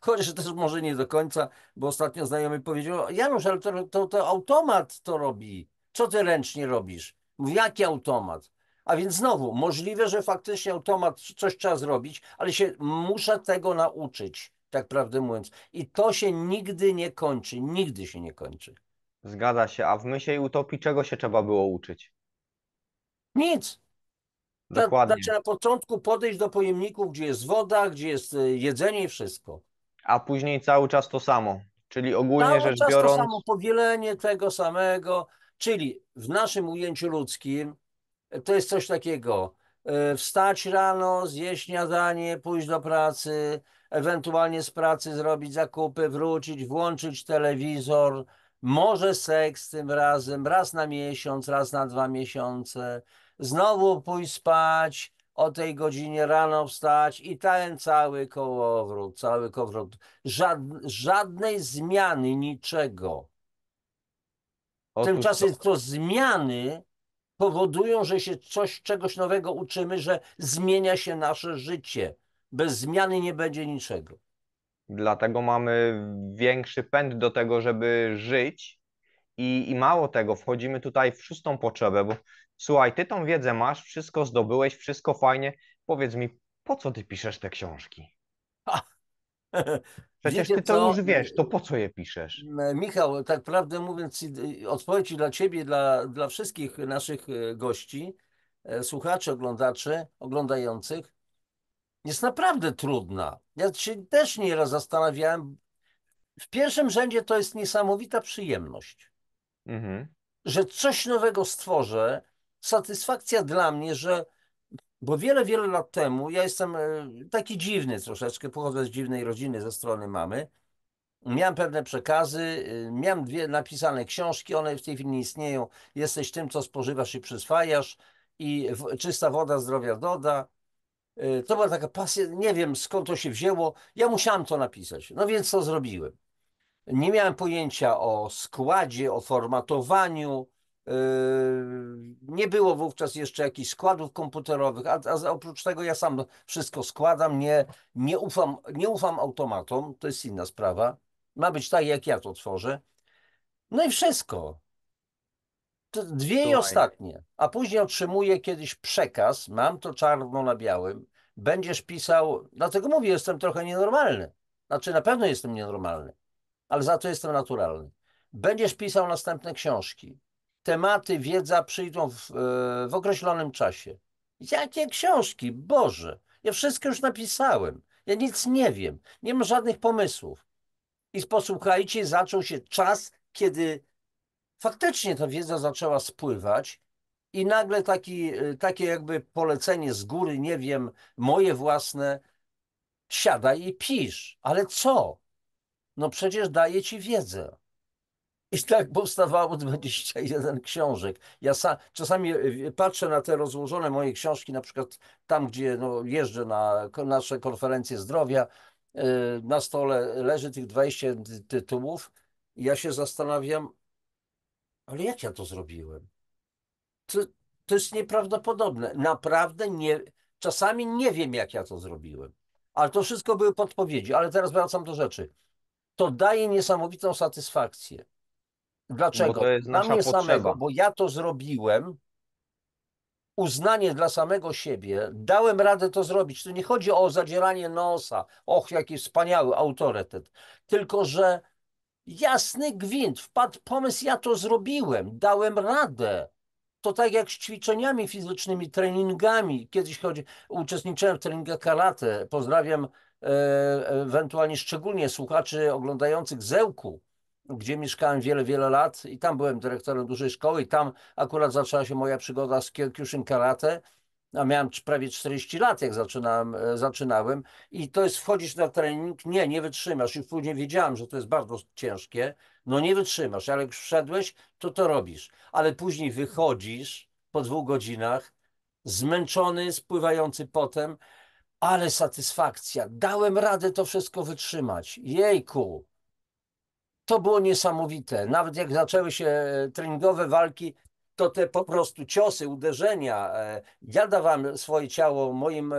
Chociaż też może nie do końca, bo ostatnio znajomy powiedział, Janusz, ale to automat to robi. Co ty ręcznie robisz? Mówię, jaki automat? A więc znowu, możliwe, że faktycznie automat coś trzeba zrobić, ale się muszę tego nauczyć, tak prawdę mówiąc. I to się nigdy nie kończy, nigdy się nie kończy. zgadza się, a w Mysiej Utopii czego się trzeba było uczyć? Nic. Znaczy Dokładnie. na początku podejść do pojemników, gdzie jest woda, gdzie jest jedzenie i wszystko. A później cały czas to samo. Czyli ogólnie Cały rzecz czas to samo biorąc, powielenie tego samego, czyli w naszym ujęciu ludzkim to jest coś takiego. Wstać rano, zjeść śniadanie, pójść do pracy, ewentualnie z pracy zrobić zakupy, wrócić, włączyć telewizor, może seks tym razem, raz na miesiąc, raz na 2 miesiące, znowu pójść spać, o tej godzinie rano wstać i ten cały kołowrót, cały kołowrót. Żadnej zmiany, niczego. otóż to, Tymczasem to zmiany powodują, że się czegoś nowego uczymy, że zmienia się nasze życie. Bez zmiany nie będzie niczego. dlatego mamy większy pęd do tego, żeby żyć i mało tego, wchodzimy tutaj w szóstą potrzebę, bo słuchaj, ty tą wiedzę masz, wszystko zdobyłeś, wszystko fajnie, powiedz mi, po co ty piszesz te książki? Przecież Wiecie ty to co, już wiesz, to po co je piszesz? Michał, tak prawdę mówiąc, odpowiedź dla ciebie, dla wszystkich naszych gości, słuchaczy, oglądaczy, oglądających, jest naprawdę trudna. Ja się też nieraz zastanawiałem. W pierwszym rzędzie to jest niesamowita przyjemność, Mhm, że coś nowego stworzę. Satysfakcja dla mnie, że bo wiele lat temu, ja jestem taki dziwny troszeczkę, pochodzę z dziwnej rodziny ze strony mamy. Miałem pewne przekazy, miałem 2 napisane książki, one w tej chwili nie istnieją. Jesteś tym, co spożywasz i przyswajasz i czysta woda zdrowia doda. To była taka pasja, nie wiem skąd to się wzięło. Ja musiałem to napisać, no więc to zrobiłem. Nie miałem pojęcia o składzie, o formatowaniu. Nie było wówczas jeszcze jakichś składów komputerowych, a oprócz tego ja sam wszystko składam. Nie ufam automatom, to jest inna sprawa. Ma być tak, jak ja to tworzę. No i wszystko. Dwie i Słuchaj, ostatnie, a później otrzymuję kiedyś przekaz, mam to czarno na białym, będziesz pisał, dlatego mówię, jestem trochę nienormalny. Znaczy na pewno jestem nienormalny, ale za to jestem naturalny. Będziesz pisał następne książki. Tematy, wiedza przyjdą w określonym czasie. Jakie książki? Boże, ja wszystko już napisałem. Ja nic nie wiem, nie mam żadnych pomysłów. I posłuchajcie, zaczął się czas, kiedy faktycznie ta wiedza zaczęła spływać i nagle takie jakby polecenie z góry, nie wiem, moje własne, siadaj i pisz. Ale co? No przecież daję ci wiedzę. I tak powstawało 21 książek. Ja czasami patrzę na te rozłożone moje książki, na przykład tam, gdzie no, jeżdżę na nasze konferencje zdrowia, na stole leży tych 20 tytułów i ja się zastanawiam, ale jak ja to zrobiłem? To, to jest nieprawdopodobne. Naprawdę nie, czasami nie wiem, jak ja to zrobiłem. Ale to wszystko były podpowiedzi. Ale teraz wracam do rzeczy. To daje niesamowitą satysfakcję. bo Dlaczego? to jest Dla nasza mnie samego, potrzeba. bo ja to zrobiłem, uznanie dla samego siebie, dałem radę to zrobić. Tu nie chodzi o zadzieranie nosa, och, jaki wspaniały autorytet, tylko że jasny gwint, wpadł pomysł, ja to zrobiłem, dałem radę. To tak jak z ćwiczeniami fizycznymi, treningami. Kiedyś uczestniczyłem w treningach karate. Pozdrawiam ewentualnie szczególnie słuchaczy oglądających Zełku, gdzie mieszkałem wiele, wiele lat i tam byłem dyrektorem dużej szkoły i tam akurat zaczęła się moja przygoda z Kyokushin Karate, a miałem prawie 40 lat, jak zaczynałem i to jest wchodzisz na trening, nie wytrzymasz i później wiedziałem, że to jest bardzo ciężkie, no nie wytrzymasz, ale jak już wszedłeś, to robisz, ale później wychodzisz po 2 godzinach, zmęczony, spływający potem, ale satysfakcja, dałem radę to wszystko wytrzymać, jejku, to było niesamowite. Nawet jak zaczęły się treningowe walki, to te po prostu ciosy, uderzenia. Ja dawałem swoje ciało moim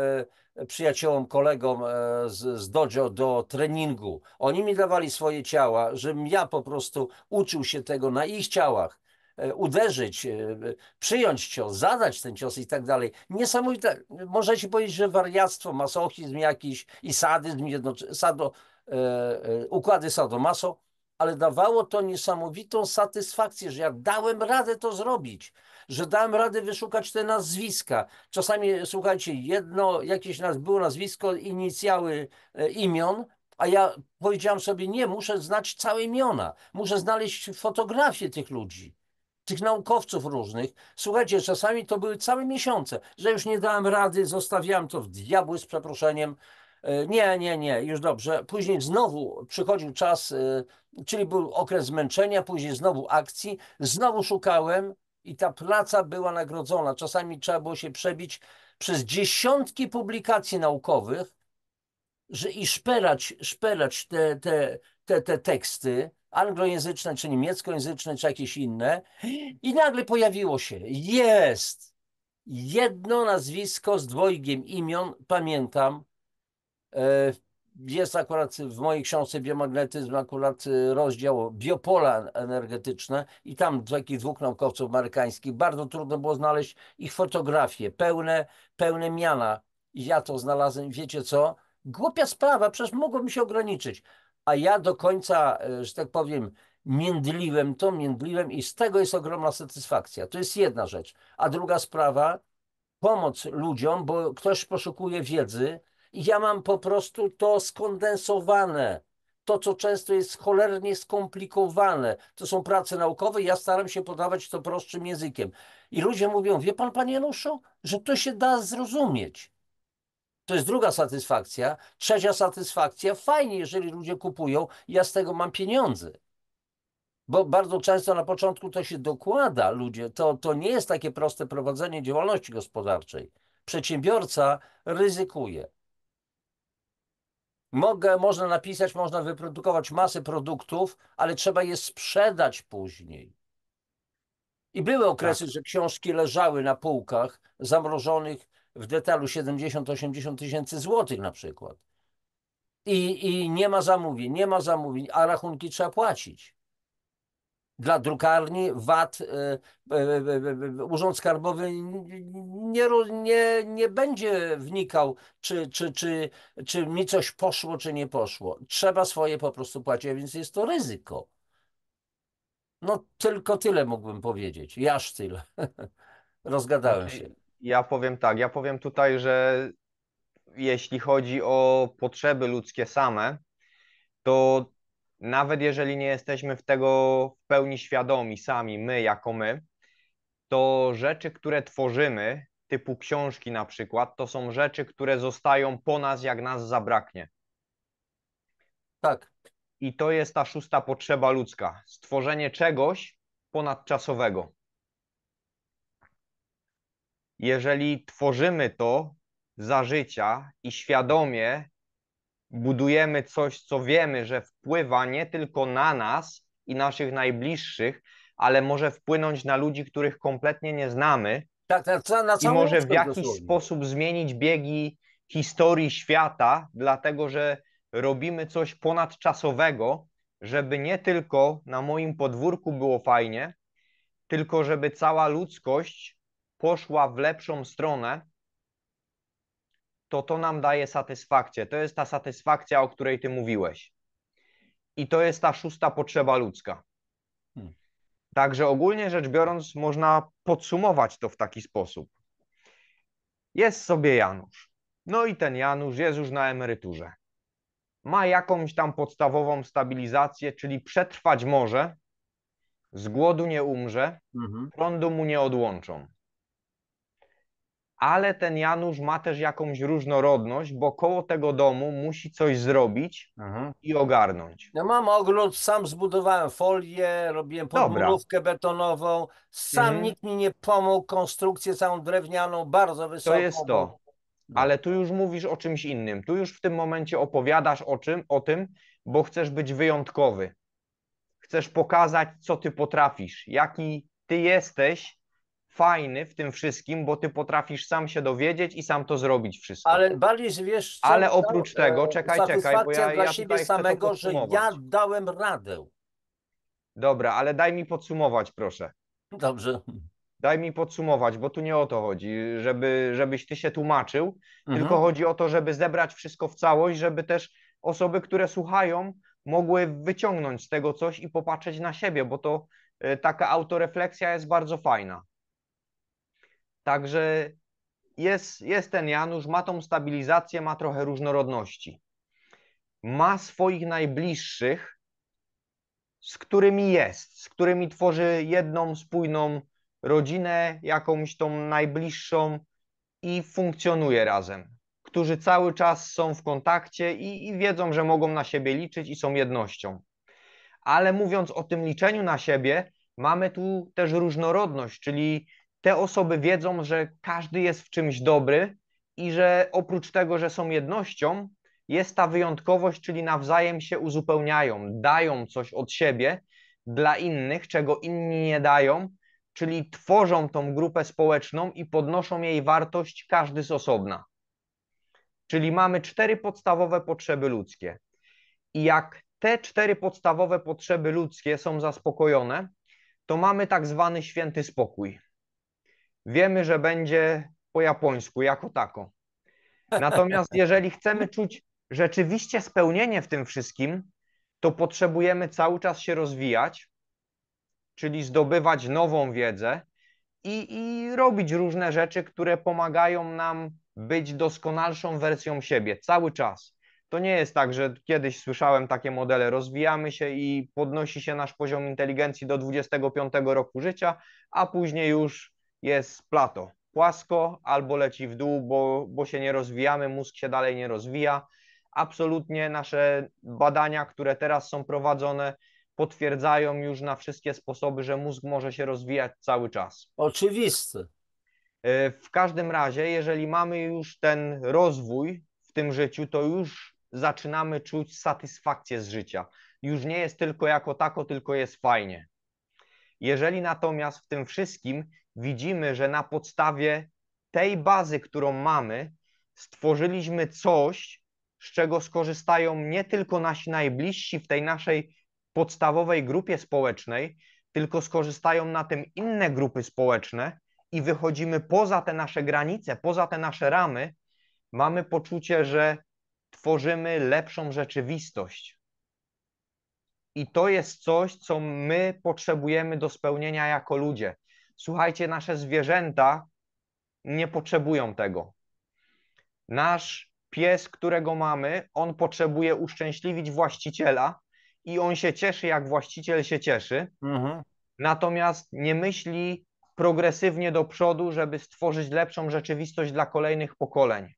przyjaciołom, kolegom z dojo do treningu. Oni mi dawali swoje ciała, żebym ja po prostu uczył się tego na ich ciałach. Uderzyć, przyjąć cios, zadać ten cios i tak dalej. Niesamowite. Możecie powiedzieć, że wariactwo, masochizm jakiś i sadyzm, układy sadomaso, ale dawało to niesamowitą satysfakcję, że ja dałem radę to zrobić, że dałem radę wyszukać te nazwiska. Czasami, słuchajcie, jakieś było nazwisko, inicjały imion, a ja powiedziałem sobie, nie, muszę znać całe imiona, muszę znaleźć fotografię tych ludzi, tych naukowców różnych. Słuchajcie, czasami to były całe miesiące, że już nie dałem rady, zostawiałem to w diabły z przeproszeniem. Nie, już dobrze. Później znowu przychodził czas, czyli był okres zmęczenia, później znowu akcji, znowu szukałem i ta praca była nagrodzona. Czasami trzeba było się przebić przez dziesiątki publikacji naukowych i szperać te teksty anglojęzyczne, czy niemieckojęzyczne, czy jakieś inne. I nagle pojawiło się, jest jedno nazwisko z dwojgiem imion, pamiętam, jest akurat w mojej książce Biomagnetyzm akurat rozdział biopola energetyczne i tam takich 2 naukowców amerykańskich. Bardzo trudno było znaleźć ich fotografie, pełne miana. I ja to znalazłem. Wiecie co? Głupia sprawa, przecież mogłoby się ograniczyć. A ja do końca, że tak powiem, międliłem i z tego jest ogromna satysfakcja. To jest jedna rzecz. A druga sprawa, pomoc ludziom, bo ktoś poszukuje wiedzy i ja mam po prostu to skondensowane. To, co często jest cholernie skomplikowane, to są prace naukowe, ja staram się podawać to prostszym językiem. I ludzie mówią, wie pan, panie Januszu, że to się da zrozumieć. To jest druga satysfakcja. Trzecia satysfakcja, fajnie, jeżeli ludzie kupują, ja z tego mam pieniądze. Bo bardzo często na początku to się dokłada ludzie. To nie jest takie proste prowadzenie działalności gospodarczej. Przedsiębiorca ryzykuje. Można napisać, można wyprodukować masę produktów, ale trzeba je sprzedać później. I były Tak. okresy, że książki leżały na półkach zamrożonych w detalu 70-80 tysięcy złotych na przykład. I nie ma zamówień, a rachunki trzeba płacić. Dla drukarni VAT, Urząd Skarbowy nie będzie wnikał, czy mi coś poszło, czy nie poszło. Trzeba swoje po prostu płacić, a więc jest to ryzyko. No tylko tyle mógłbym powiedzieć. I aż tyle. Rozgadałem się. Znaczy, ja powiem tak, ja powiem tutaj, że jeśli chodzi o potrzeby ludzkie same, to nawet jeżeli nie jesteśmy tego w pełni świadomi sami, my jako my, to rzeczy, które tworzymy, typu książki na przykład, to są rzeczy, które zostają po nas, jak nas zabraknie. Tak. I to jest ta szósta potrzeba ludzka, stworzenie czegoś ponadczasowego. Jeżeli tworzymy to za życia i świadomie budujemy coś, co wiemy, że wpływa nie tylko na nas i naszych najbliższych, ale może wpłynąć na ludzi, których kompletnie nie znamy Tak, na i całą może w ludzkość jakiś dosłownie. sposób zmienić biegi historii świata, dlatego że robimy coś ponadczasowego, żeby nie tylko na moim podwórku było fajnie, tylko żeby cała ludzkość poszła w lepszą stronę, to nam daje satysfakcję. To jest ta satysfakcja, o której ty mówiłeś. I to jest ta szósta potrzeba ludzka. Hmm. Także ogólnie rzecz biorąc, można podsumować to w taki sposób. Jest sobie Janusz. No i ten Janusz jest już na emeryturze. Ma jakąś tam podstawową stabilizację, czyli przetrwać może, z głodu nie umrze, Mhm. prądu mu nie odłączą. Ale ten Janusz ma też jakąś różnorodność, bo koło tego domu musi coś zrobić Mhm. i ogarnąć. Ja mam ogród, sam zbudowałem folię, robiłem Dobra. podmurówkę betonową, sam Mhm. nikt mi nie pomógł, konstrukcję całą drewnianą, bardzo To jest wysoką, bo to. no. Ale tu już mówisz o czymś innym. Tu już w tym momencie opowiadasz o tym, bo chcesz być wyjątkowy. Chcesz pokazać, co ty potrafisz, jaki ty jesteś fajny w tym wszystkim, bo ty potrafisz sam się dowiedzieć i sam to zrobić wszystko. Ale bardziej, wiesz, co Ale mi dało? oprócz tego, czekaj, bo Satysfakcja dla ja siebie tutaj chcę to samego, że ja podsumować. dałem radę. Dobra, ale daj mi podsumować, proszę. Dobrze. Daj mi podsumować, bo tu nie o to chodzi, żebyś ty się tłumaczył, tylko Mhm. chodzi o to, żeby zebrać wszystko w całość, żeby też osoby, które słuchają, mogły wyciągnąć z tego coś i popatrzeć na siebie, bo to taka autorefleksja jest bardzo fajna. Także jest ten Janusz, ma tą stabilizację, ma trochę różnorodności. Ma swoich najbliższych, z którymi jest, z którymi tworzy jedną spójną rodzinę, jakąś tą najbliższą i funkcjonuje razem, którzy cały czas są w kontakcie i wiedzą, że mogą na siebie liczyć i są jednością. Ale mówiąc o tym liczeniu na siebie, mamy tu też różnorodność, czyli te osoby wiedzą, że każdy jest w czymś dobry i że oprócz tego, że są jednością, jest ta wyjątkowość, czyli nawzajem się uzupełniają, dają coś od siebie dla innych, czego inni nie dają, czyli tworzą tą grupę społeczną i podnoszą jej wartość każdy z osobna. Czyli mamy 4 podstawowe potrzeby ludzkie. I jak te 4 podstawowe potrzeby ludzkie są zaspokojone, to mamy tak zwany święty spokój. Wiemy, że będzie po japońsku, jako tako. Natomiast jeżeli chcemy czuć rzeczywiście spełnienie w tym wszystkim, to potrzebujemy cały czas się rozwijać, czyli zdobywać nową wiedzę i robić różne rzeczy, które pomagają nam być doskonalszą wersją siebie cały czas. To nie jest tak, że kiedyś słyszałem takie modele, rozwijamy się i podnosi się nasz poziom inteligencji do 25 roku życia, a później już jest plato, płasko albo leci w dół, bo się nie rozwijamy, mózg się dalej nie rozwija. Absolutnie nasze badania, które teraz są prowadzone, potwierdzają już na wszystkie sposoby, że mózg może się rozwijać cały czas. Oczywiste. W każdym razie, jeżeli mamy już ten rozwój w tym życiu, to już zaczynamy czuć satysfakcję z życia. Już nie jest tylko jako tako, tylko jest fajnie. Jeżeli natomiast w tym wszystkim widzimy, że na podstawie tej bazy, którą mamy, stworzyliśmy coś, z czego skorzystają nie tylko nasi najbliżsi w tej naszej podstawowej grupie społecznej, tylko skorzystają na tym inne grupy społeczne i wychodzimy poza te nasze granice, poza te nasze ramy, mamy poczucie, że tworzymy lepszą rzeczywistość. I to jest coś, co my potrzebujemy do spełnienia jako ludzie. Słuchajcie, nasze zwierzęta nie potrzebują tego. Nasz pies, którego mamy, on potrzebuje uszczęśliwić właściciela i on się cieszy, jak właściciel się cieszy, Mhm. natomiast nie myśli progresywnie do przodu, żeby stworzyć lepszą rzeczywistość dla kolejnych pokoleń.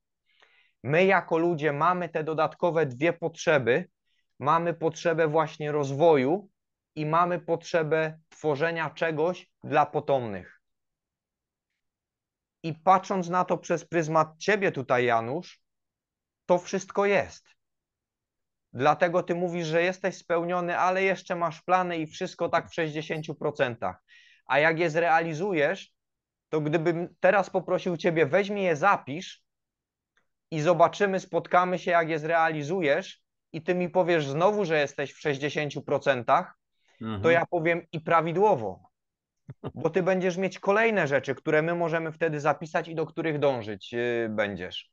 My jako ludzie mamy te dodatkowe dwie potrzeby. Mamy potrzebę właśnie rozwoju i mamy potrzebę tworzenia czegoś dla potomnych. I patrząc na to przez pryzmat ciebie tutaj, Janusz, to wszystko jest. Dlatego ty mówisz, że jesteś spełniony, ale jeszcze masz plany i wszystko tak w 60%. A jak je zrealizujesz, to gdybym teraz poprosił ciebie, weź mi je zapisz i zobaczymy, spotkamy się, jak je zrealizujesz i ty mi powiesz znowu, że jesteś w 60%, to Mhm. ja powiem i prawidłowo, bo ty będziesz mieć kolejne rzeczy, które my możemy wtedy zapisać i do których dążyć będziesz.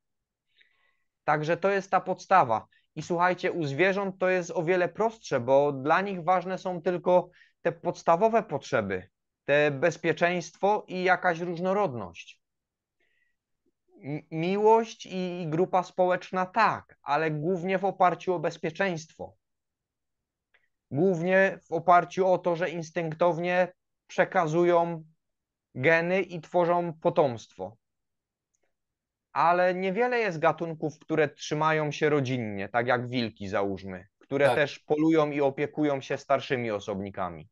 Także to jest ta podstawa. I słuchajcie, u zwierząt to jest o wiele prostsze, bo dla nich ważne są tylko te podstawowe potrzeby, te bezpieczeństwo i jakaś różnorodność. Miłość i grupa społeczna tak, ale głównie w oparciu o bezpieczeństwo. Głównie w oparciu o to, że instynktownie przekazują geny i tworzą potomstwo. Ale niewiele jest gatunków, które trzymają się rodzinnie, tak jak wilki załóżmy, które Tak. też polują i opiekują się starszymi osobnikami.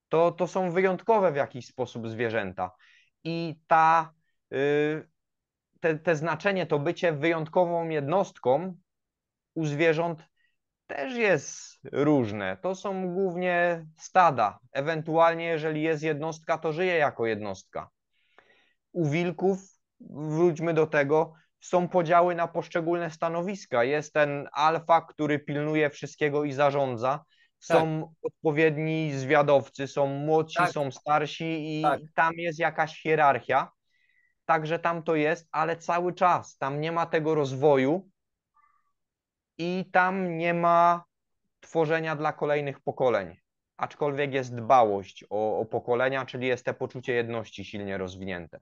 To są wyjątkowe w jakiś sposób zwierzęta. I te znaczenie, to bycie wyjątkową jednostką u zwierząt też jest różne. To są głównie stada. Ewentualnie, jeżeli jest jednostka, to żyje jako jednostka. U wilków, wróćmy do tego, są podziały na poszczególne stanowiska. Jest ten alfa, który pilnuje wszystkiego i zarządza. Tak. Są odpowiedni zwiadowcy, są młodsi, Tak. są starsi Tak. i tam jest jakaś hierarchia. Także tam to jest, ale cały czas tam nie ma tego rozwoju i tam nie ma tworzenia dla kolejnych pokoleń. Aczkolwiek jest dbałość o pokolenia, czyli jest to poczucie jedności silnie rozwinięte.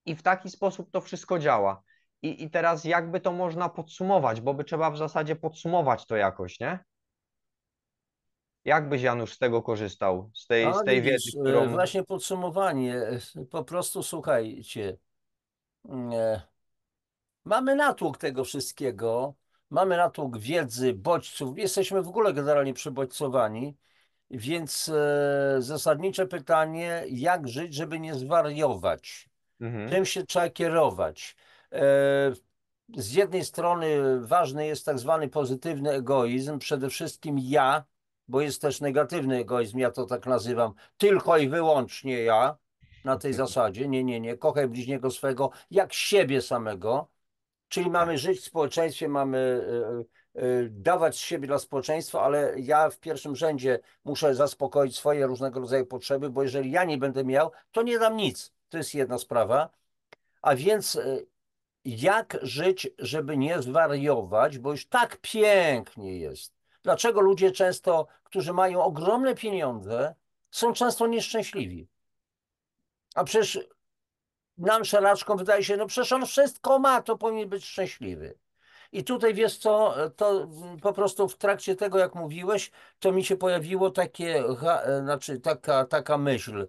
I w taki sposób to wszystko działa. I teraz jakby to można podsumować, bo by trzeba w zasadzie podsumować to jakoś, nie? Jak byś, Janusz, z tego korzystał, z A tej wiedzy, widzisz, którą... właśnie podsumowanie. Po prostu słuchajcie, e, mamy natłok tego wszystkiego, mamy natłok wiedzy, bodźców, jesteśmy w ogóle generalnie przebodźcowani, więc zasadnicze pytanie, jak żyć, żeby nie zwariować? Mhm, Czym się trzeba kierować? E, Z jednej strony ważny jest tak zwany pozytywny egoizm, przede wszystkim ja, bo jest też negatywny egoizm, ja to tak nazywam, tylko i wyłącznie ja, na tej zasadzie, nie, kochaj bliźniego swego jak siebie samego, czyli tak. mamy żyć w społeczeństwie, mamy dawać z siebie dla społeczeństwa, ale ja w pierwszym rzędzie muszę zaspokoić swoje różnego rodzaju potrzeby, bo jeżeli ja nie będę miał, to nie dam nic. To jest jedna sprawa. A więc jak żyć, żeby nie zwariować, bo już tak pięknie jest. Dlaczego ludzie często, którzy mają ogromne pieniądze, są często nieszczęśliwi? A przecież nam szaraczkom wydaje się, no przecież on wszystko ma, to powinien być szczęśliwy. I tutaj wiesz co, to po prostu w trakcie tego, jak mówiłeś, to mi się pojawiło znaczy taka myśl.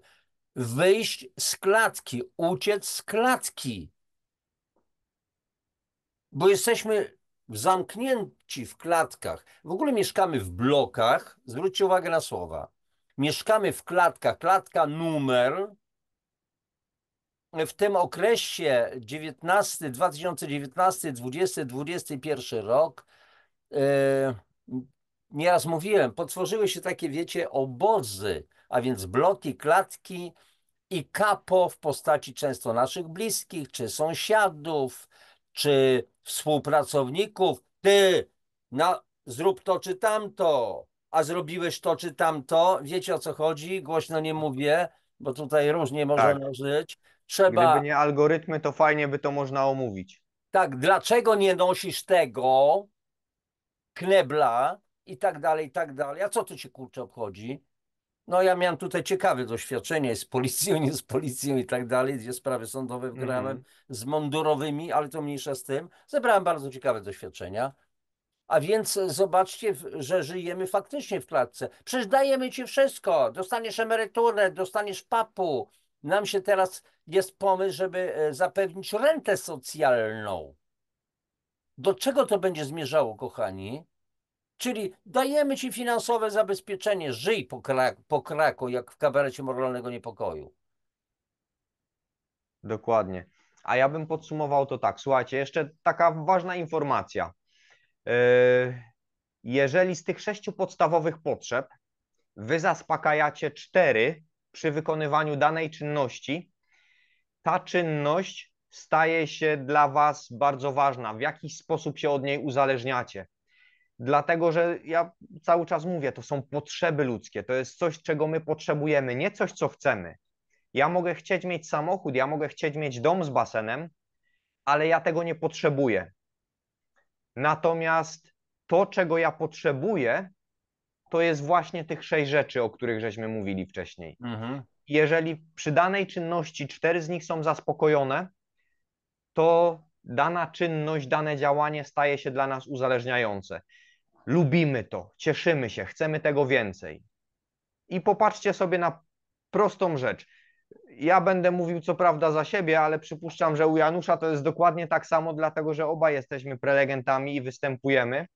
Wyjść z klatki, uciec z klatki. Bo jesteśmy zamknięci w klatkach. W ogóle mieszkamy w blokach. Zwróćcie uwagę na słowa. Mieszkamy w klatkach. Klatka numer. W tym okresie 2019, 20, 21 rok, e, nieraz mówiłem, potworzyły się takie, wiecie, obozy, a więc bloki, klatki i kapo w postaci często naszych bliskich, czy sąsiadów, czy współpracowników. Ty, zrób to czy tamto. a zrobiłeś to czy tamto, wiecie o co chodzi, głośno nie mówię, bo tutaj różnie może Tak. żyć. Gdyby Trzeba, nie algorytmy, to fajnie by to można omówić. tak, dlaczego nie nosisz tego knebla i tak dalej, i tak dalej. A co to cię kurczę obchodzi? No ja miałem tutaj ciekawe doświadczenie z policją, nie z policją i tak dalej, gdzie sprawy sądowe wgrałem Mhm. z mundurowymi, ale to mniejsza z tym. Zebrałem bardzo ciekawe doświadczenia. A więc zobaczcie, że żyjemy faktycznie w klatce. Przecież dajemy ci wszystko. Dostaniesz emeryturę, dostaniesz papu. Nam się teraz jest pomysł, żeby zapewnić rentę socjalną. Do czego to będzie zmierzało, kochani? Czyli dajemy ci finansowe zabezpieczenie, żyj po kraku, jak w kabarecie moralnego niepokoju. Dokładnie. A ja bym podsumował to tak. Słuchajcie, jeszcze taka ważna informacja. Yy, Jeżeli z tych 6 podstawowych potrzeb wy zaspokajacie 4 przy wykonywaniu danej czynności, ta czynność staje się dla was bardzo ważna. W jakiś sposób się od niej uzależniacie. Dlatego, że ja cały czas mówię, to są potrzeby ludzkie, to jest coś, czego my potrzebujemy, nie coś, co chcemy. Ja mogę chcieć mieć samochód, ja mogę chcieć mieć dom z basenem, ale ja tego nie potrzebuję. Natomiast to, czego ja potrzebuję, to jest właśnie tych 6 rzeczy, o których żeśmy mówili wcześniej. Mhm. Jeżeli przy danej czynności 4 z nich są zaspokojone, to dana czynność, dane działanie staje się dla nas uzależniające. Lubimy to, cieszymy się, chcemy tego więcej. I popatrzcie sobie na prostą rzecz. Ja będę mówił co prawda za siebie, ale przypuszczam, że u Janusza to jest dokładnie tak samo, dlatego że obaj jesteśmy prelegentami i występujemy.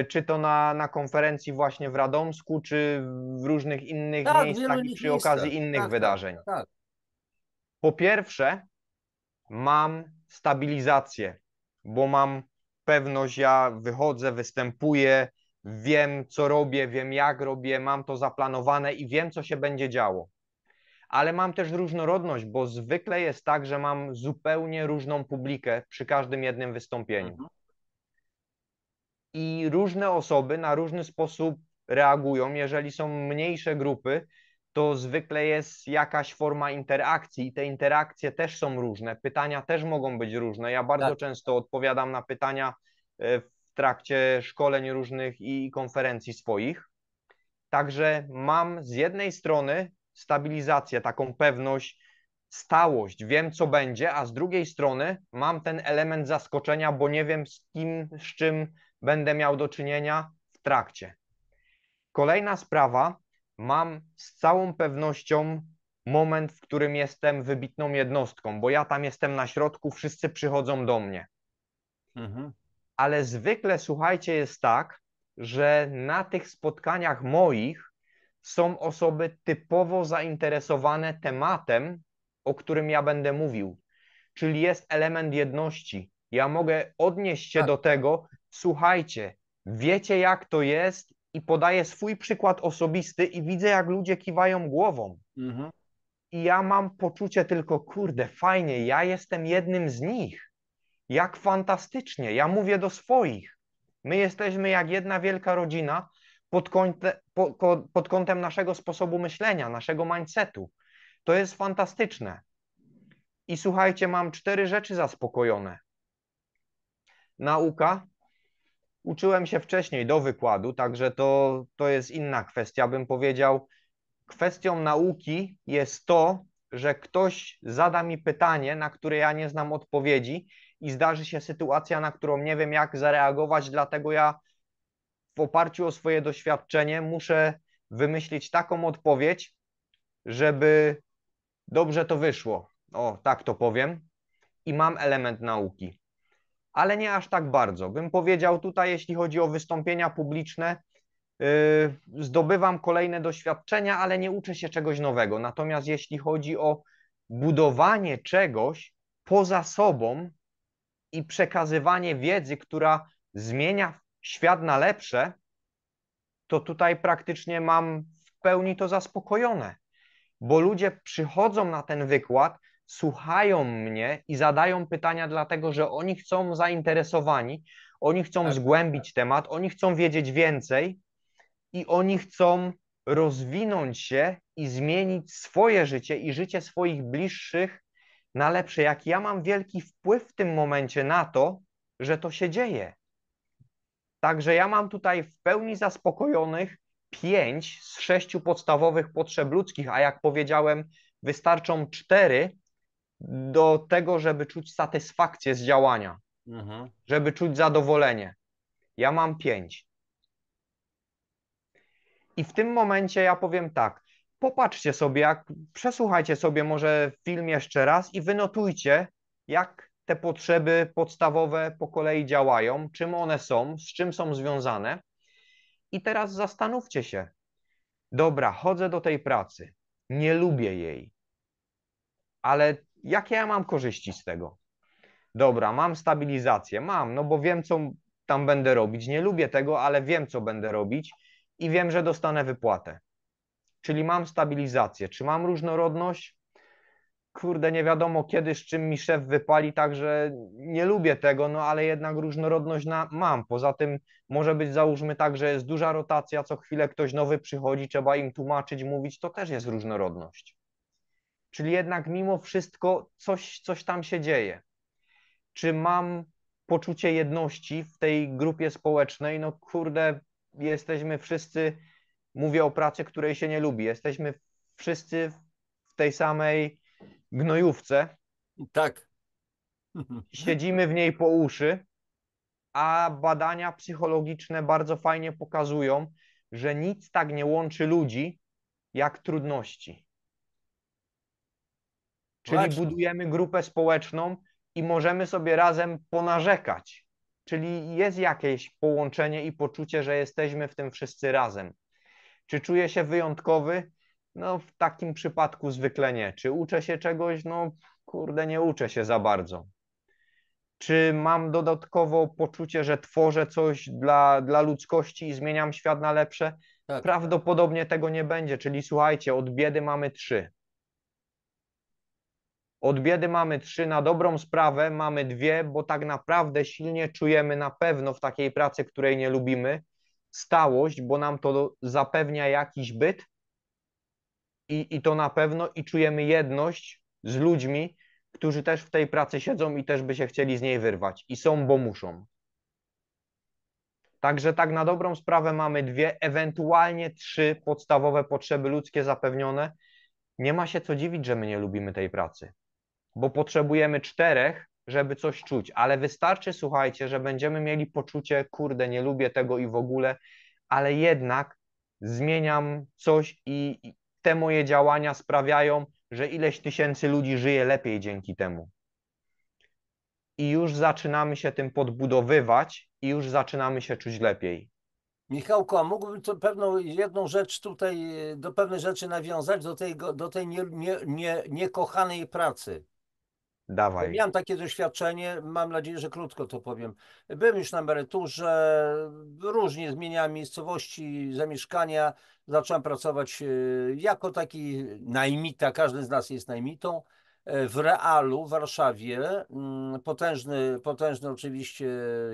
Czy to na konferencji właśnie w Radomsku, czy w różnych innych Tak, w wielu miejscach i innych przy miejscach. okazji innych Tak, tak, wydarzeń. tak. Po pierwsze, mam stabilizację, bo mam pewność, ja wychodzę, występuję, wiem co robię, wiem jak robię, mam to zaplanowane i wiem co się będzie działo. Ale mam też różnorodność, bo zwykle jest tak, że mam zupełnie różną publikę przy każdym jednym wystąpieniu. Mhm. I różne osoby na różny sposób reagują. Jeżeli są mniejsze grupy, to zwykle jest jakaś forma interakcji i te interakcje też są różne. Pytania też mogą być różne. Ja bardzo Tak. często odpowiadam na pytania w trakcie szkoleń różnych i konferencji swoich. Także mam z jednej strony stabilizację, taką pewność, stałość, wiem co będzie, a z drugiej strony mam ten element zaskoczenia, bo nie wiem z kim, z czym będę miał do czynienia w trakcie. Kolejna sprawa, mam z całą pewnością moment, w którym jestem wybitną jednostką, bo ja tam jestem na środku, wszyscy przychodzą do mnie. Mhm. Ale zwykle, słuchajcie, jest tak, że na tych spotkaniach moich są osoby typowo zainteresowane tematem, o którym ja będę mówił. Czyli jest element jedności. Ja mogę odnieść się Tak. do tego, słuchajcie, wiecie jak to jest i podaję swój przykład osobisty i widzę jak ludzie kiwają głową. Mhm. I ja mam poczucie tylko, kurde, fajnie, ja jestem jednym z nich. Jak fantastycznie, ja mówię do swoich. My jesteśmy jak jedna wielka rodzina pod kątem naszego sposobu myślenia, naszego mindsetu. To jest fantastyczne. I słuchajcie, mam 4 rzeczy zaspokojone. Nauka. Uczyłem się wcześniej do wykładu, także to jest inna kwestia. Bym powiedział, kwestią nauki jest to, że ktoś zada mi pytanie, na które ja nie znam odpowiedzi i zdarzy się sytuacja, na którą nie wiem jak zareagować, dlatego ja w oparciu o swoje doświadczenie muszę wymyślić taką odpowiedź, żeby dobrze to wyszło. O, tak to powiem. I mam element nauki. Ale nie aż tak bardzo. Bym powiedział tutaj, jeśli chodzi o wystąpienia publiczne, zdobywam kolejne doświadczenia, ale nie uczę się czegoś nowego. Natomiast jeśli chodzi o budowanie czegoś poza sobą i przekazywanie wiedzy, która zmienia świat na lepsze, to tutaj praktycznie mam w pełni to zaspokojone, bo ludzie przychodzą na ten wykład, słuchają mnie i zadają pytania, dlatego że oni chcą zainteresowani, oni chcą Tak. zgłębić temat, oni chcą wiedzieć więcej i oni chcą rozwinąć się i zmienić swoje życie i życie swoich bliższych na lepsze. Jak ja mam wielki wpływ w tym momencie na to, że to się dzieje. Także ja mam tutaj w pełni zaspokojonych 5 z 6 podstawowych potrzeb ludzkich, a jak powiedziałem, wystarczą 4 do tego, żeby czuć satysfakcję z działania, Mhm. żeby czuć zadowolenie. Ja mam 5. I w tym momencie ja powiem tak, popatrzcie sobie, przesłuchajcie sobie może film jeszcze raz i wynotujcie, jak te potrzeby podstawowe po kolei działają, czym one są, z czym są związane. I teraz zastanówcie się, dobra, chodzę do tej pracy, nie lubię jej, ale jakie ja mam korzyści z tego? Dobra, mam stabilizację, mam, no bo wiem, co tam będę robić. Nie lubię tego, ale wiem, co będę robić i wiem, że dostanę wypłatę. Czyli mam stabilizację. Czy mam różnorodność? Kurde, nie wiadomo kiedy, z czym mi szef wypali, także nie lubię tego, no ale jednak różnorodność mam. Poza tym może być, załóżmy tak, że jest duża rotacja, co chwilę ktoś nowy przychodzi, trzeba im tłumaczyć, mówić, to też jest różnorodność. Czyli jednak mimo wszystko coś tam się dzieje. Czy mam poczucie jedności w tej grupie społecznej? No kurde, jesteśmy wszyscy, mówię o pracy, której się nie lubi, jesteśmy wszyscy w tej samej gnojówce, Tak. siedzimy w niej po uszy, a badania psychologiczne bardzo fajnie pokazują, że nic tak nie łączy ludzi jak trudności. Czyli Właśnie. budujemy grupę społeczną i możemy sobie razem ponarzekać. Czyli jest jakieś połączenie i poczucie, że jesteśmy w tym wszyscy razem. Czy czuję się wyjątkowy? No, w takim przypadku zwykle nie. Czy uczę się czegoś? No, kurde, nie uczę się za bardzo. Czy mam dodatkowo poczucie, że tworzę coś dla ludzkości i zmieniam świat na lepsze? Tak. Prawdopodobnie tego nie będzie. Czyli słuchajcie, od biedy mamy 3. Od biedy mamy 3, na dobrą sprawę mamy 2, bo tak naprawdę silnie czujemy na pewno w takiej pracy, której nie lubimy, stałość, bo nam to zapewnia jakiś byt i to na pewno i czujemy jedność z ludźmi, którzy też w tej pracy siedzą i też by się chcieli z niej wyrwać i są, bo muszą. Także tak na dobrą sprawę mamy 2, ewentualnie 3 podstawowe potrzeby ludzkie zapewnione. Nie ma się co dziwić, że my nie lubimy tej pracy, bo potrzebujemy 4, żeby coś czuć, ale wystarczy, słuchajcie, że będziemy mieli poczucie, kurde, nie lubię tego i w ogóle, ale jednak zmieniam coś i te moje działania sprawiają, że ileś tysięcy ludzi żyje lepiej dzięki temu. I już zaczynamy się tym podbudowywać i już zaczynamy się czuć lepiej. Michałku, a mógłbym to pewną jedną rzecz tutaj, do pewnej rzeczy nawiązać, do tej niekochanej pracy. Bo Dawaj. miałem takie doświadczenie, mam nadzieję, że krótko to powiem. Byłem już na emeryturze, różnie zmieniałem miejscowości, zamieszkania. Zacząłem pracować jako taki najmita, każdy z nas jest najmitą, w Realu w Warszawie. Potężny oczywiście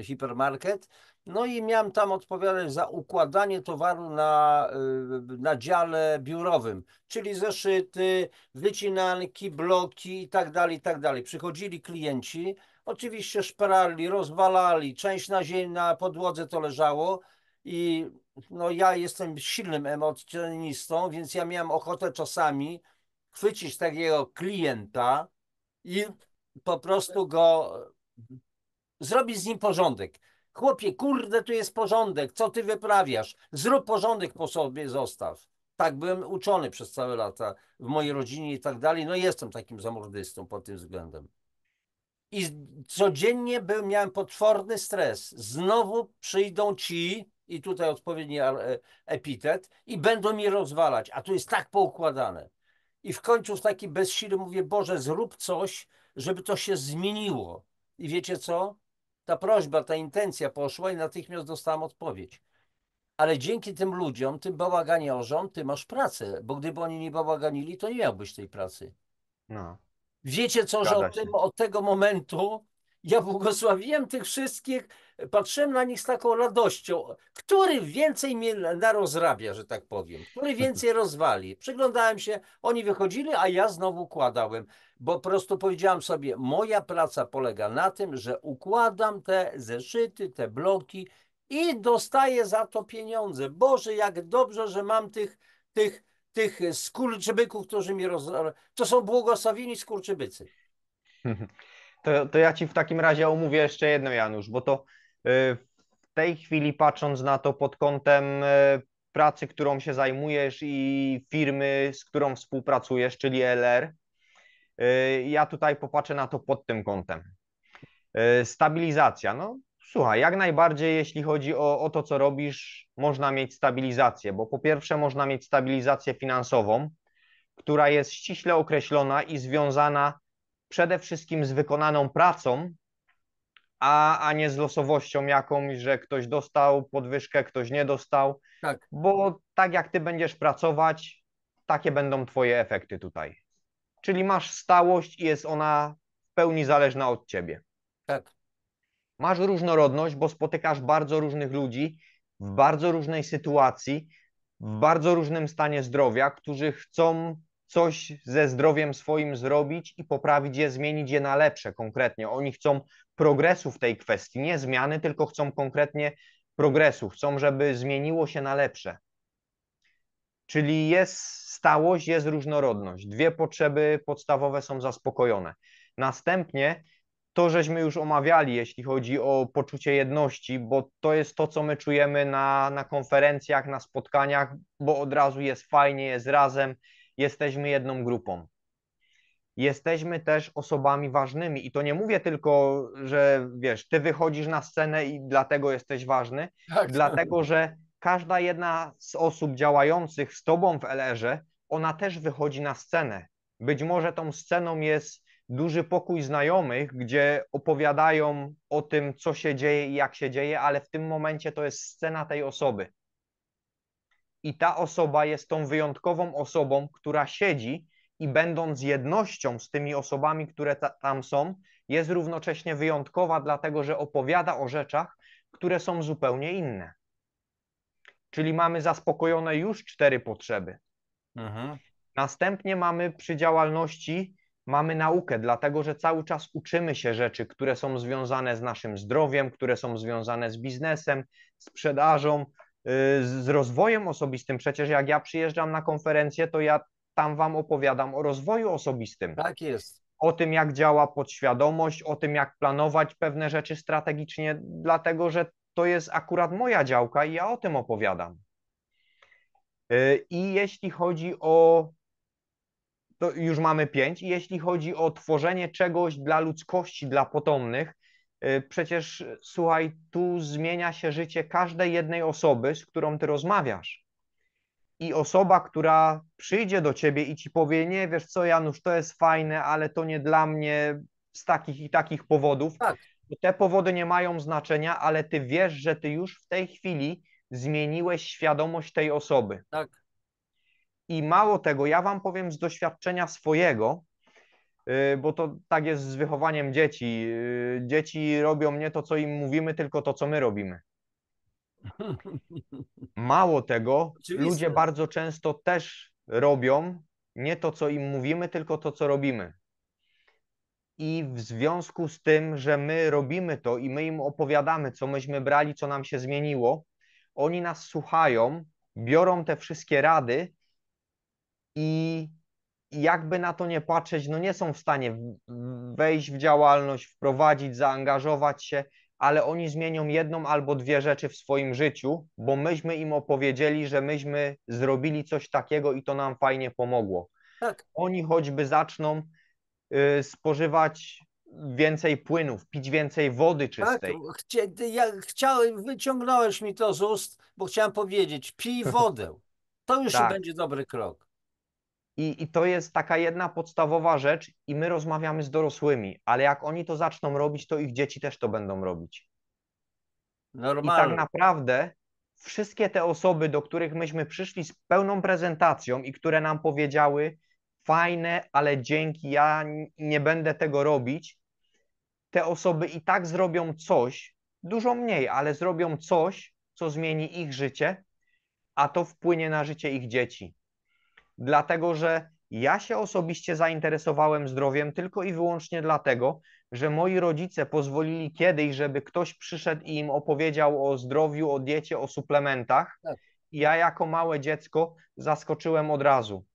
hipermarket. No i miałem tam odpowiadać za układanie towaru na dziale biurowym, czyli zeszyty, wycinanki, bloki i tak dalej, i tak dalej. Przychodzili klienci, oczywiście szperali, rozwalali, część na ziemi, na podłodze to leżało i no ja jestem silnym emocjonistą, więc ja miałem ochotę czasami chwycić takiego klienta i po prostu go zrobić z nim porządek. Chłopie, kurde, tu jest porządek, co ty wyprawiasz? Zrób porządek po sobie, zostaw. Tak, byłem uczony przez całe lata w mojej rodzinie i tak dalej. No jestem takim zamordystą pod tym względem. I codziennie miałem potworny stres. Znowu przyjdą ci, i tutaj odpowiedni epitet, i będą mi rozwalać, a tu jest tak poukładane. I w końcu w taki bezsilny mówię, Boże, zrób coś, żeby to się zmieniło. I wiecie co? Ta prośba, ta intencja poszła i natychmiast dostałem odpowiedź. Ale dzięki tym ludziom, tym bałaganiarzom, ty masz pracę, bo gdyby oni nie bałaganili, to nie miałbyś tej pracy. No, Wiecie co, że zgadza się. od tego momentu ja błogosławiłem tych wszystkich, patrzyłem na nich z taką radością. Który więcej mnie narozrabia, że tak powiem? Który więcej rozwali? Przyglądałem się, oni wychodzili, a ja znowu układałem, bo po prostu powiedziałem sobie, moja praca polega na tym, że układam te zeszyty, te bloki i dostaję za to pieniądze. Boże, jak dobrze, że mam tych, tych skurczybyków, którzy mi To są błogosławieni skurczybycy. To ja ci w takim razie omówię jeszcze jedno, Janusz, bo to w tej chwili patrząc na to pod kątem pracy, którą się zajmujesz i firmy, z którą współpracujesz, czyli LR, ja tutaj popatrzę na to pod tym kątem. Stabilizacja. No słuchaj, jak najbardziej jeśli chodzi o to, co robisz, można mieć stabilizację, bo po pierwsze można mieć stabilizację finansową, która jest ściśle określona i związana przede wszystkim z wykonaną pracą, a nie z losowością jakąś, że ktoś dostał podwyżkę, ktoś nie dostał, Tak, bo tak jak ty będziesz pracować, takie będą twoje efekty tutaj. Czyli masz stałość i jest ona w pełni zależna od ciebie. tak, Masz różnorodność, bo spotykasz bardzo różnych ludzi w bardzo różnej sytuacji, w bardzo różnym stanie zdrowia, którzy chcą coś ze zdrowiem swoim zrobić i poprawić je, zmienić je na lepsze konkretnie. Oni chcą progresu w tej kwestii, nie zmiany, tylko chcą konkretnie progresu, chcą, żeby zmieniło się na lepsze. Czyli jest stałość, jest różnorodność. Dwie potrzeby podstawowe są zaspokojone. Następnie to, żeśmy już omawiali, jeśli chodzi o poczucie jedności, bo to jest to, co my czujemy na konferencjach, na spotkaniach, bo od razu jest fajnie, jest razem, jesteśmy jedną grupą. Jesteśmy też osobami ważnymi i to nie mówię tylko, że wiesz, ty wychodzisz na scenę i dlatego jesteś ważny, tak, tak. dlatego że każda jedna z osób działających z tobą w LR-ze, ona też wychodzi na scenę. Być może tą sceną jest duży pokój znajomych, gdzie opowiadają o tym, co się dzieje i jak się dzieje, ale w tym momencie to jest scena tej osoby. I ta osoba jest tą wyjątkową osobą, która siedzi i będąc jednością z tymi osobami, które tam są, jest równocześnie wyjątkowa, dlatego że opowiada o rzeczach, które są zupełnie inne. Czyli mamy zaspokojone już 4 potrzeby. Mhm. Następnie mamy przy działalności, mamy naukę, dlatego że cały czas uczymy się rzeczy, które są związane z naszym zdrowiem, które są związane z biznesem, sprzedażą, z rozwojem osobistym. Przecież jak ja przyjeżdżam na konferencję, to ja tam wam opowiadam o rozwoju osobistym, Tak jest. o tym, jak działa podświadomość, o tym, jak planować pewne rzeczy strategicznie, dlatego że to jest akurat moja działka i ja o tym opowiadam. I jeśli chodzi o to już mamy 5. I jeśli chodzi o tworzenie czegoś dla ludzkości, dla potomnych, przecież słuchaj, tu zmienia się życie każdej jednej osoby, z którą ty rozmawiasz. I osoba, która przyjdzie do ciebie i ci powie, nie wiesz co, Janusz, to jest fajne, ale to nie dla mnie z takich i takich powodów. Tak, Te powody nie mają znaczenia, ale ty wiesz, że ty już w tej chwili zmieniłeś świadomość tej osoby. tak. I mało tego, ja wam powiem z doświadczenia swojego, bo to tak jest z wychowaniem dzieci. Dzieci robią nie to, co im mówimy, tylko to, co my robimy. Mało tego, ludzie Oczywiste. bardzo często też robią nie to, co im mówimy, tylko to, co robimy. I w związku z tym, że my robimy to i my im opowiadamy, co myśmy brali, co nam się zmieniło, oni nas słuchają, biorą te wszystkie rady i jakby na to nie patrzeć, no nie są w stanie wejść w działalność, wprowadzić, zaangażować się, ale oni zmienią jedną albo dwie rzeczy w swoim życiu, bo myśmy im opowiedzieli, że myśmy zrobili coś takiego i to nam fajnie pomogło. Tak, Oni choćby zaczną spożywać więcej płynów, pić więcej wody tak. czystej. Ja chciałem, wyciągnąłeś mi to z ust, bo chciałem powiedzieć, pij wodę. To już Tak. będzie dobry krok. I to jest taka jedna podstawowa rzecz i my rozmawiamy z dorosłymi, ale jak oni to zaczną robić, to ich dzieci też to będą robić. I tak Normalne. naprawdę wszystkie te osoby, do których myśmy przyszli z pełną prezentacją i które nam powiedziały, fajne, ale dzięki, ja nie będę tego robić, te osoby i tak zrobią coś, dużo mniej, ale zrobią coś, co zmieni ich życie, a to wpłynie na życie ich dzieci. Dlatego, że ja się osobiście zainteresowałem zdrowiem tylko i wyłącznie dlatego, że moi rodzice pozwolili kiedyś, żeby ktoś przyszedł i im opowiedział o zdrowiu, o diecie, o suplementach. Tak. I ja jako małe dziecko zaskoczyłem od razu.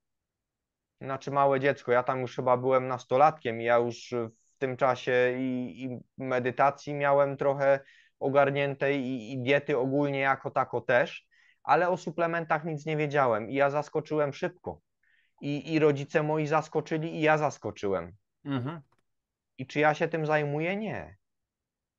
Znaczy małe dziecko, ja tam już chyba byłem nastolatkiem i ja już w tym czasie i medytacji miałem trochę ogarniętej i diety ogólnie jako tako też, ale o suplementach nic nie wiedziałem i ja zaskoczyłem szybko. I rodzice moi zaskoczyli i ja zaskoczyłem. Mhm. I czy ja się tym zajmuję? Nie.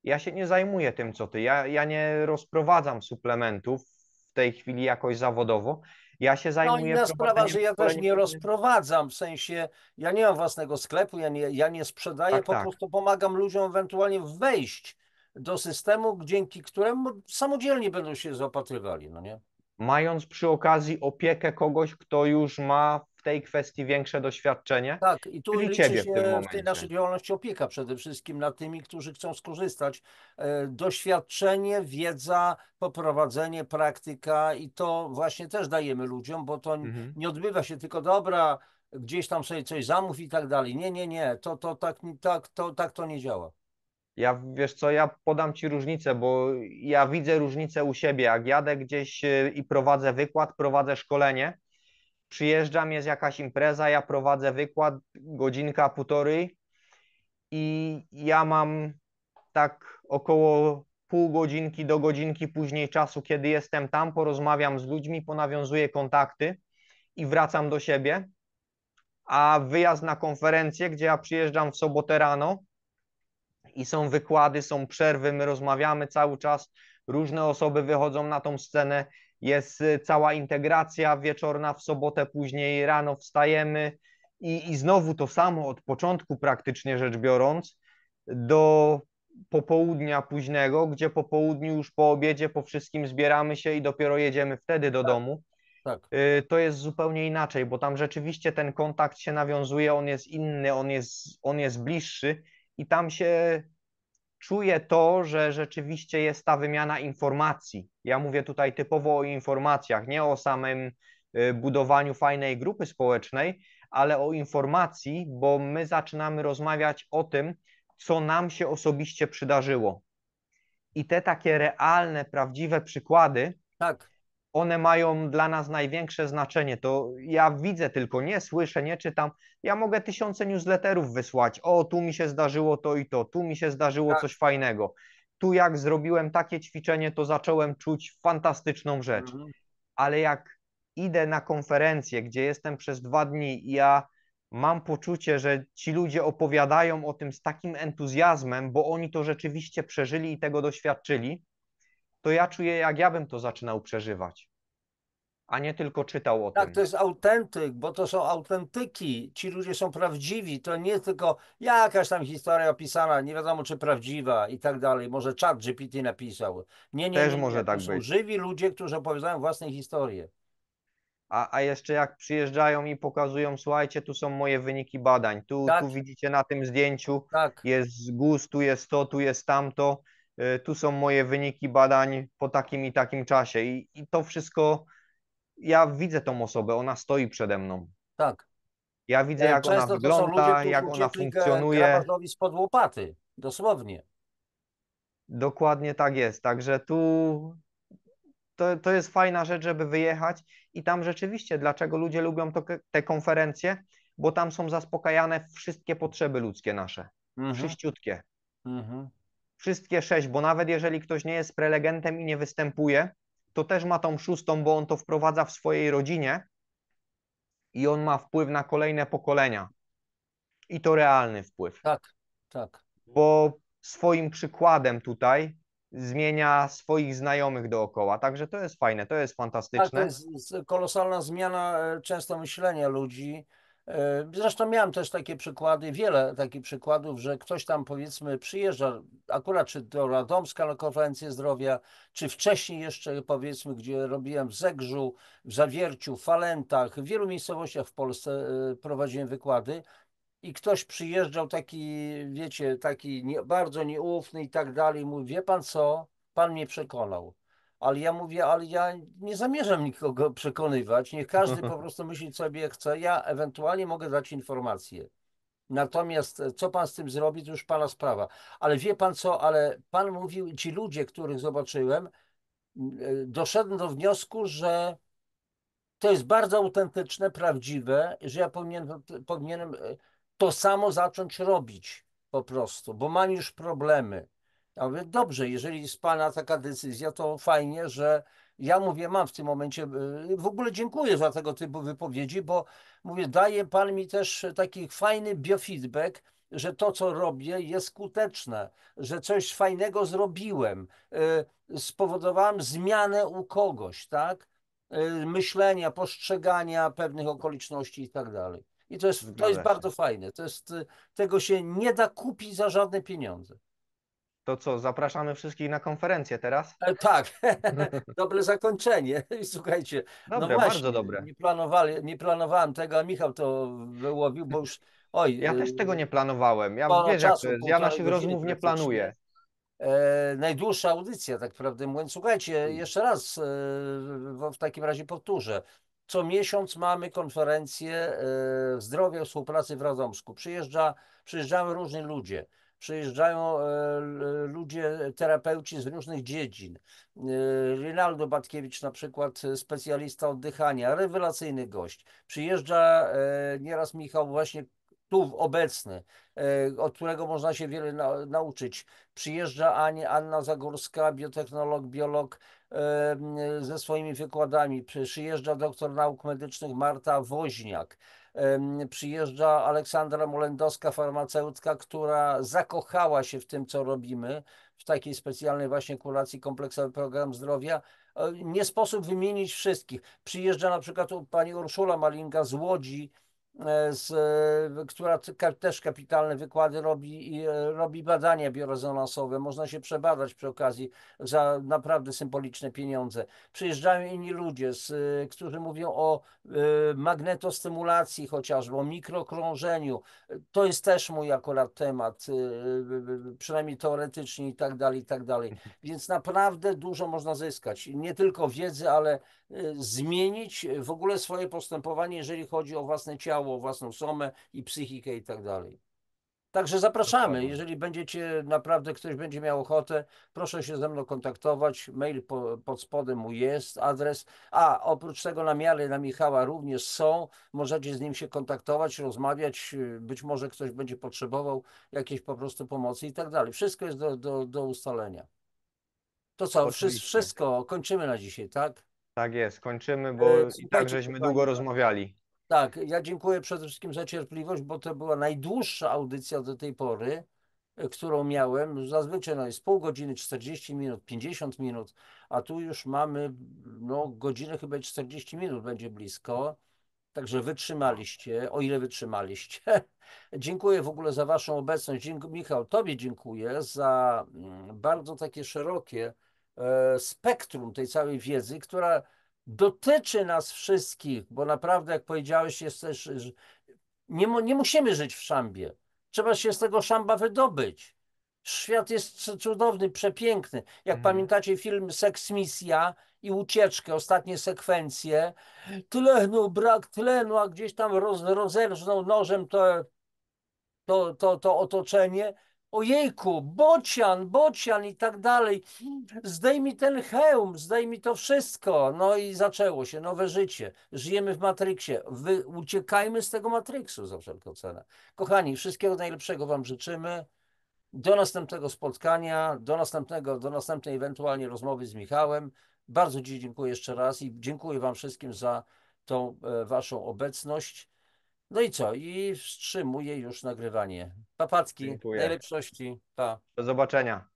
Ja się nie zajmuję tym, co ty. Ja nie rozprowadzam suplementów w tej chwili jakoś zawodowo. Ja się No zajmuję inna sprawa, prowadzeniem że ja też szkoleń nie firmy. rozprowadzam, w sensie ja nie mam własnego sklepu, ja nie sprzedaję, Tak, po tak. prostu pomagam ludziom ewentualnie wejść do systemu, dzięki któremu samodzielnie będą się zaopatrywali, no nie? Mając przy okazji opiekę kogoś, kto już ma w tej kwestii większe doświadczenie, Tak, i tu czyli liczy ciebie w tym się w tej naszej momencie. działalności opieka przede wszystkim nad tymi, którzy chcą skorzystać. Doświadczenie, wiedza, poprowadzenie, praktyka i to właśnie też dajemy ludziom, bo to Mhm. nie odbywa się tylko dobra, gdzieś tam sobie coś zamów i tak dalej. Nie, nie, nie, to tak, tak to nie działa. Ja wiesz co, ja podam ci różnicę, bo ja widzę różnicę u siebie. Jak jadę gdzieś i prowadzę wykład, prowadzę szkolenie, przyjeżdżam, jest jakaś impreza, ja prowadzę wykład, godzinka, półtorej i ja mam tak około pół godzinki do godzinki później czasu, kiedy jestem tam, porozmawiam z ludźmi, ponawiązuję kontakty i wracam do siebie, a wyjazd na konferencję, gdzie ja przyjeżdżam w sobotę rano i są wykłady, są przerwy, my rozmawiamy cały czas, różne osoby wychodzą na tą scenę, jest cała integracja wieczorna w sobotę, później rano wstajemy i znowu to samo od początku praktycznie rzecz biorąc do popołudnia późnego, gdzie po południu już po obiedzie, po wszystkim zbieramy się i dopiero jedziemy wtedy do Tak, domu. tak. To jest zupełnie inaczej, bo tam rzeczywiście ten kontakt się nawiązuje, on jest inny, on jest bliższy i tam się czuję to, że rzeczywiście jest ta wymiana informacji. Ja mówię tutaj typowo o informacjach, nie o samym budowaniu fajnej grupy społecznej, ale o informacji, bo my zaczynamy rozmawiać o tym, co nam się osobiście przydarzyło. I te takie realne, prawdziwe przykłady, Tak. one mają dla nas największe znaczenie. To ja widzę tylko, nie słyszę, nie czytam. Ja mogę tysiące newsletterów wysłać. O, tu mi się zdarzyło to i to, tu mi się zdarzyło Tak. coś fajnego. Tu jak zrobiłem takie ćwiczenie, to zacząłem czuć fantastyczną rzecz. Mhm. Ale jak idę na konferencję, gdzie jestem przez 2 dni i ja mam poczucie, że ci ludzie opowiadają o tym z takim entuzjazmem, bo oni to rzeczywiście przeżyli i tego doświadczyli, to ja czuję, jak ja bym to zaczynał przeżywać, a nie tylko czytał o Tak, to tym. jest autentyk, bo to są autentyki. Ci ludzie są prawdziwi. To nie tylko jakaś tam historia opisana, nie wiadomo czy prawdziwa i tak dalej. Może czat GPT napisał. Nie, nie, Też nie, nie. może To tak są być. żywi ludzie, którzy opowiadają własne historie. A jeszcze jak przyjeżdżają i pokazują, słuchajcie, tu są moje wyniki badań, tu Tak, widzicie na tym zdjęciu, tak, jest guz, tu jest to, tu jest tamto, tu są moje wyniki badań po takim i takim czasie. I to wszystko, ja widzę tą osobę, ona stoi przede mną. tak. Ja widzę, jak ona Często to są ludzie, wygląda, którzy jak ona uciekli funkcjonuje. grabarzowi spod łopaty. Dosłownie. Dokładnie tak jest. Także tu to jest fajna rzecz, żeby wyjechać i tam rzeczywiście, dlaczego ludzie lubią te konferencje? Bo tam są zaspokajane wszystkie potrzeby ludzkie nasze. Mhm, Wszyściutkie. mhm. Wszystkie 6, bo nawet jeżeli ktoś nie jest prelegentem i nie występuje, to też ma tą 6, bo on to wprowadza w swojej rodzinie i on ma wpływ na kolejne pokolenia. I to realny wpływ, Tak, tak. bo swoim przykładem tutaj zmienia swoich znajomych dookoła. Także to jest fajne, to jest Tak, to fantastyczne. jest kolosalna zmiana często myślenia ludzi. Zresztą miałem też takie przykłady, wiele takich przykładów, że ktoś tam powiedzmy przyjeżdża akurat czy do Radomska na konferencję zdrowia, czy wcześniej jeszcze powiedzmy, gdzie robiłem w Zegrzu, w Zawierciu, w Falentach, w wielu miejscowościach w Polsce prowadziłem wykłady. i ktoś przyjeżdżał taki, wiecie, taki bardzo nieufny i tak dalej, mówi, wie pan co, pan mnie przekonał. Ale ja mówię, ale ja nie zamierzam nikogo przekonywać, niech każdy po prostu myśli sobie jak chce, ja ewentualnie mogę dać informację. Natomiast co pan z tym zrobi, to już pana sprawa. Ale wie pan co, ale pan mówił, ci ludzie, których zobaczyłem, doszedłem do wniosku, że to jest bardzo autentyczne, prawdziwe, że ja powinienem to samo zacząć robić po prostu, bo mam już problemy. Ja mówię, dobrze, jeżeli jest pana taka decyzja, to fajnie, że ja mówię, mam w tym momencie, w ogóle dziękuję za tego typu wypowiedzi, bo mówię, daje pan mi też taki fajny biofeedback, że to, co robię, jest skuteczne, że coś fajnego zrobiłem, spowodowałem zmianę u kogoś, tak? Myślenia, postrzegania pewnych okoliczności i tak dalej. I to jest Zgadza się. bardzo fajne. Tego się nie da kupić za żadne pieniądze. To co, zapraszamy wszystkich na konferencję teraz? Tak, dobre zakończenie. I słuchajcie, no Dobre, bardzo właśnie, dobre. nie planowałem tego, a Michał to wyłowił, bo już, oj, Ja też tego nie planowałem. Ja sporo wiesz jak to czasu, jest. Ja półtorej naszych godziny rozmów nie praktycznie. planuję. Najdłuższa audycja, tak prawdę mówiąc. Słuchajcie, jeszcze raz w takim razie powtórzę. Co miesiąc mamy konferencję zdrowia i współpracy w Radomsku. Przyjeżdżają różni ludzie. Przyjeżdżają ludzie, terapeuci z różnych dziedzin. Rinaldo Batkiewicz, na przykład specjalista oddychania, rewelacyjny gość. Przyjeżdża nieraz Michał właśnie tu obecny, od którego można się wiele nauczyć. Przyjeżdża Anna Zagórska, biotechnolog, biolog ze swoimi wykładami. Przyjeżdża doktor nauk medycznych Marta Woźniak. Przyjeżdża Aleksandra Molendowska, farmaceutka, która zakochała się w tym, co robimy, w takiej specjalnej właśnie kuracji kompleksowy program zdrowia. Nie sposób wymienić wszystkich. Przyjeżdża na przykład pani Urszula Malinga z Łodzi, która też kapitalne wykłady robi i robi badania biorezonansowe. Można się przebadać przy okazji za naprawdę symboliczne pieniądze. Przyjeżdżają inni ludzie, którzy mówią o magnetostymulacji chociażby, o mikrokrążeniu. To jest też mój akurat temat, przynajmniej teoretycznie i tak dalej, i tak dalej. Więc naprawdę dużo można zyskać. Nie tylko wiedzy, ale zmienić w ogóle swoje postępowanie, jeżeli chodzi o własne ciało, o własną somę i psychikę i tak dalej. Także zapraszamy. Dokładnie. Jeżeli będziecie, naprawdę ktoś będzie miał ochotę, proszę się ze mną kontaktować. Mail pod spodem mój jest, adres. A oprócz tego namiary na Michała również są. Możecie z nim się kontaktować, rozmawiać. Być może ktoś będzie potrzebował jakiejś po prostu pomocy i tak dalej. Wszystko jest do ustalenia. To co, Oczywiście. wszystko. Kończymy na dzisiaj, tak? Tak jest. Kończymy, bo i tak Słuchajcie, żeśmy długo kochani. rozmawiali. Tak, ja dziękuję przede wszystkim za cierpliwość, bo to była najdłuższa audycja do tej pory, którą miałem. Zazwyczaj no, jest pół godziny, 40 minut, 50 minut, a tu już mamy no, godzinę chyba i 40 minut będzie blisko. Także wytrzymaliście, o ile wytrzymaliście. Dziękuję w ogóle za Waszą obecność. Michał, Tobie dziękuję za bardzo takie szerokie spektrum tej całej wiedzy, która dotyczy nas wszystkich, bo naprawdę, jak powiedziałeś, jest też, że nie musimy żyć w szambie. Trzeba się z tego szamba wydobyć. Świat jest cudowny, przepiękny. Jak Mhm. pamiętacie film Seks Misja i ucieczkę, ostatnie sekwencje, tlenu, brak tlenu, a gdzieś tam rozerżnął nożem to otoczenie. Ojejku, bocian i tak dalej. Zdejmij ten hełm, zdejmij to wszystko. No i zaczęło się nowe życie. Żyjemy w Matrixie. Uciekajmy z tego Matrixu za wszelką cenę. Kochani, wszystkiego najlepszego Wam życzymy. Do następnego spotkania, do następnej ewentualnie rozmowy z Michałem. Bardzo Ci dziękuję jeszcze raz i dziękuję Wam wszystkim za tą Waszą obecność. No i co? I wstrzymuję już nagrywanie. Papatki, Dziękuję. najlepszości. Pa. Do zobaczenia.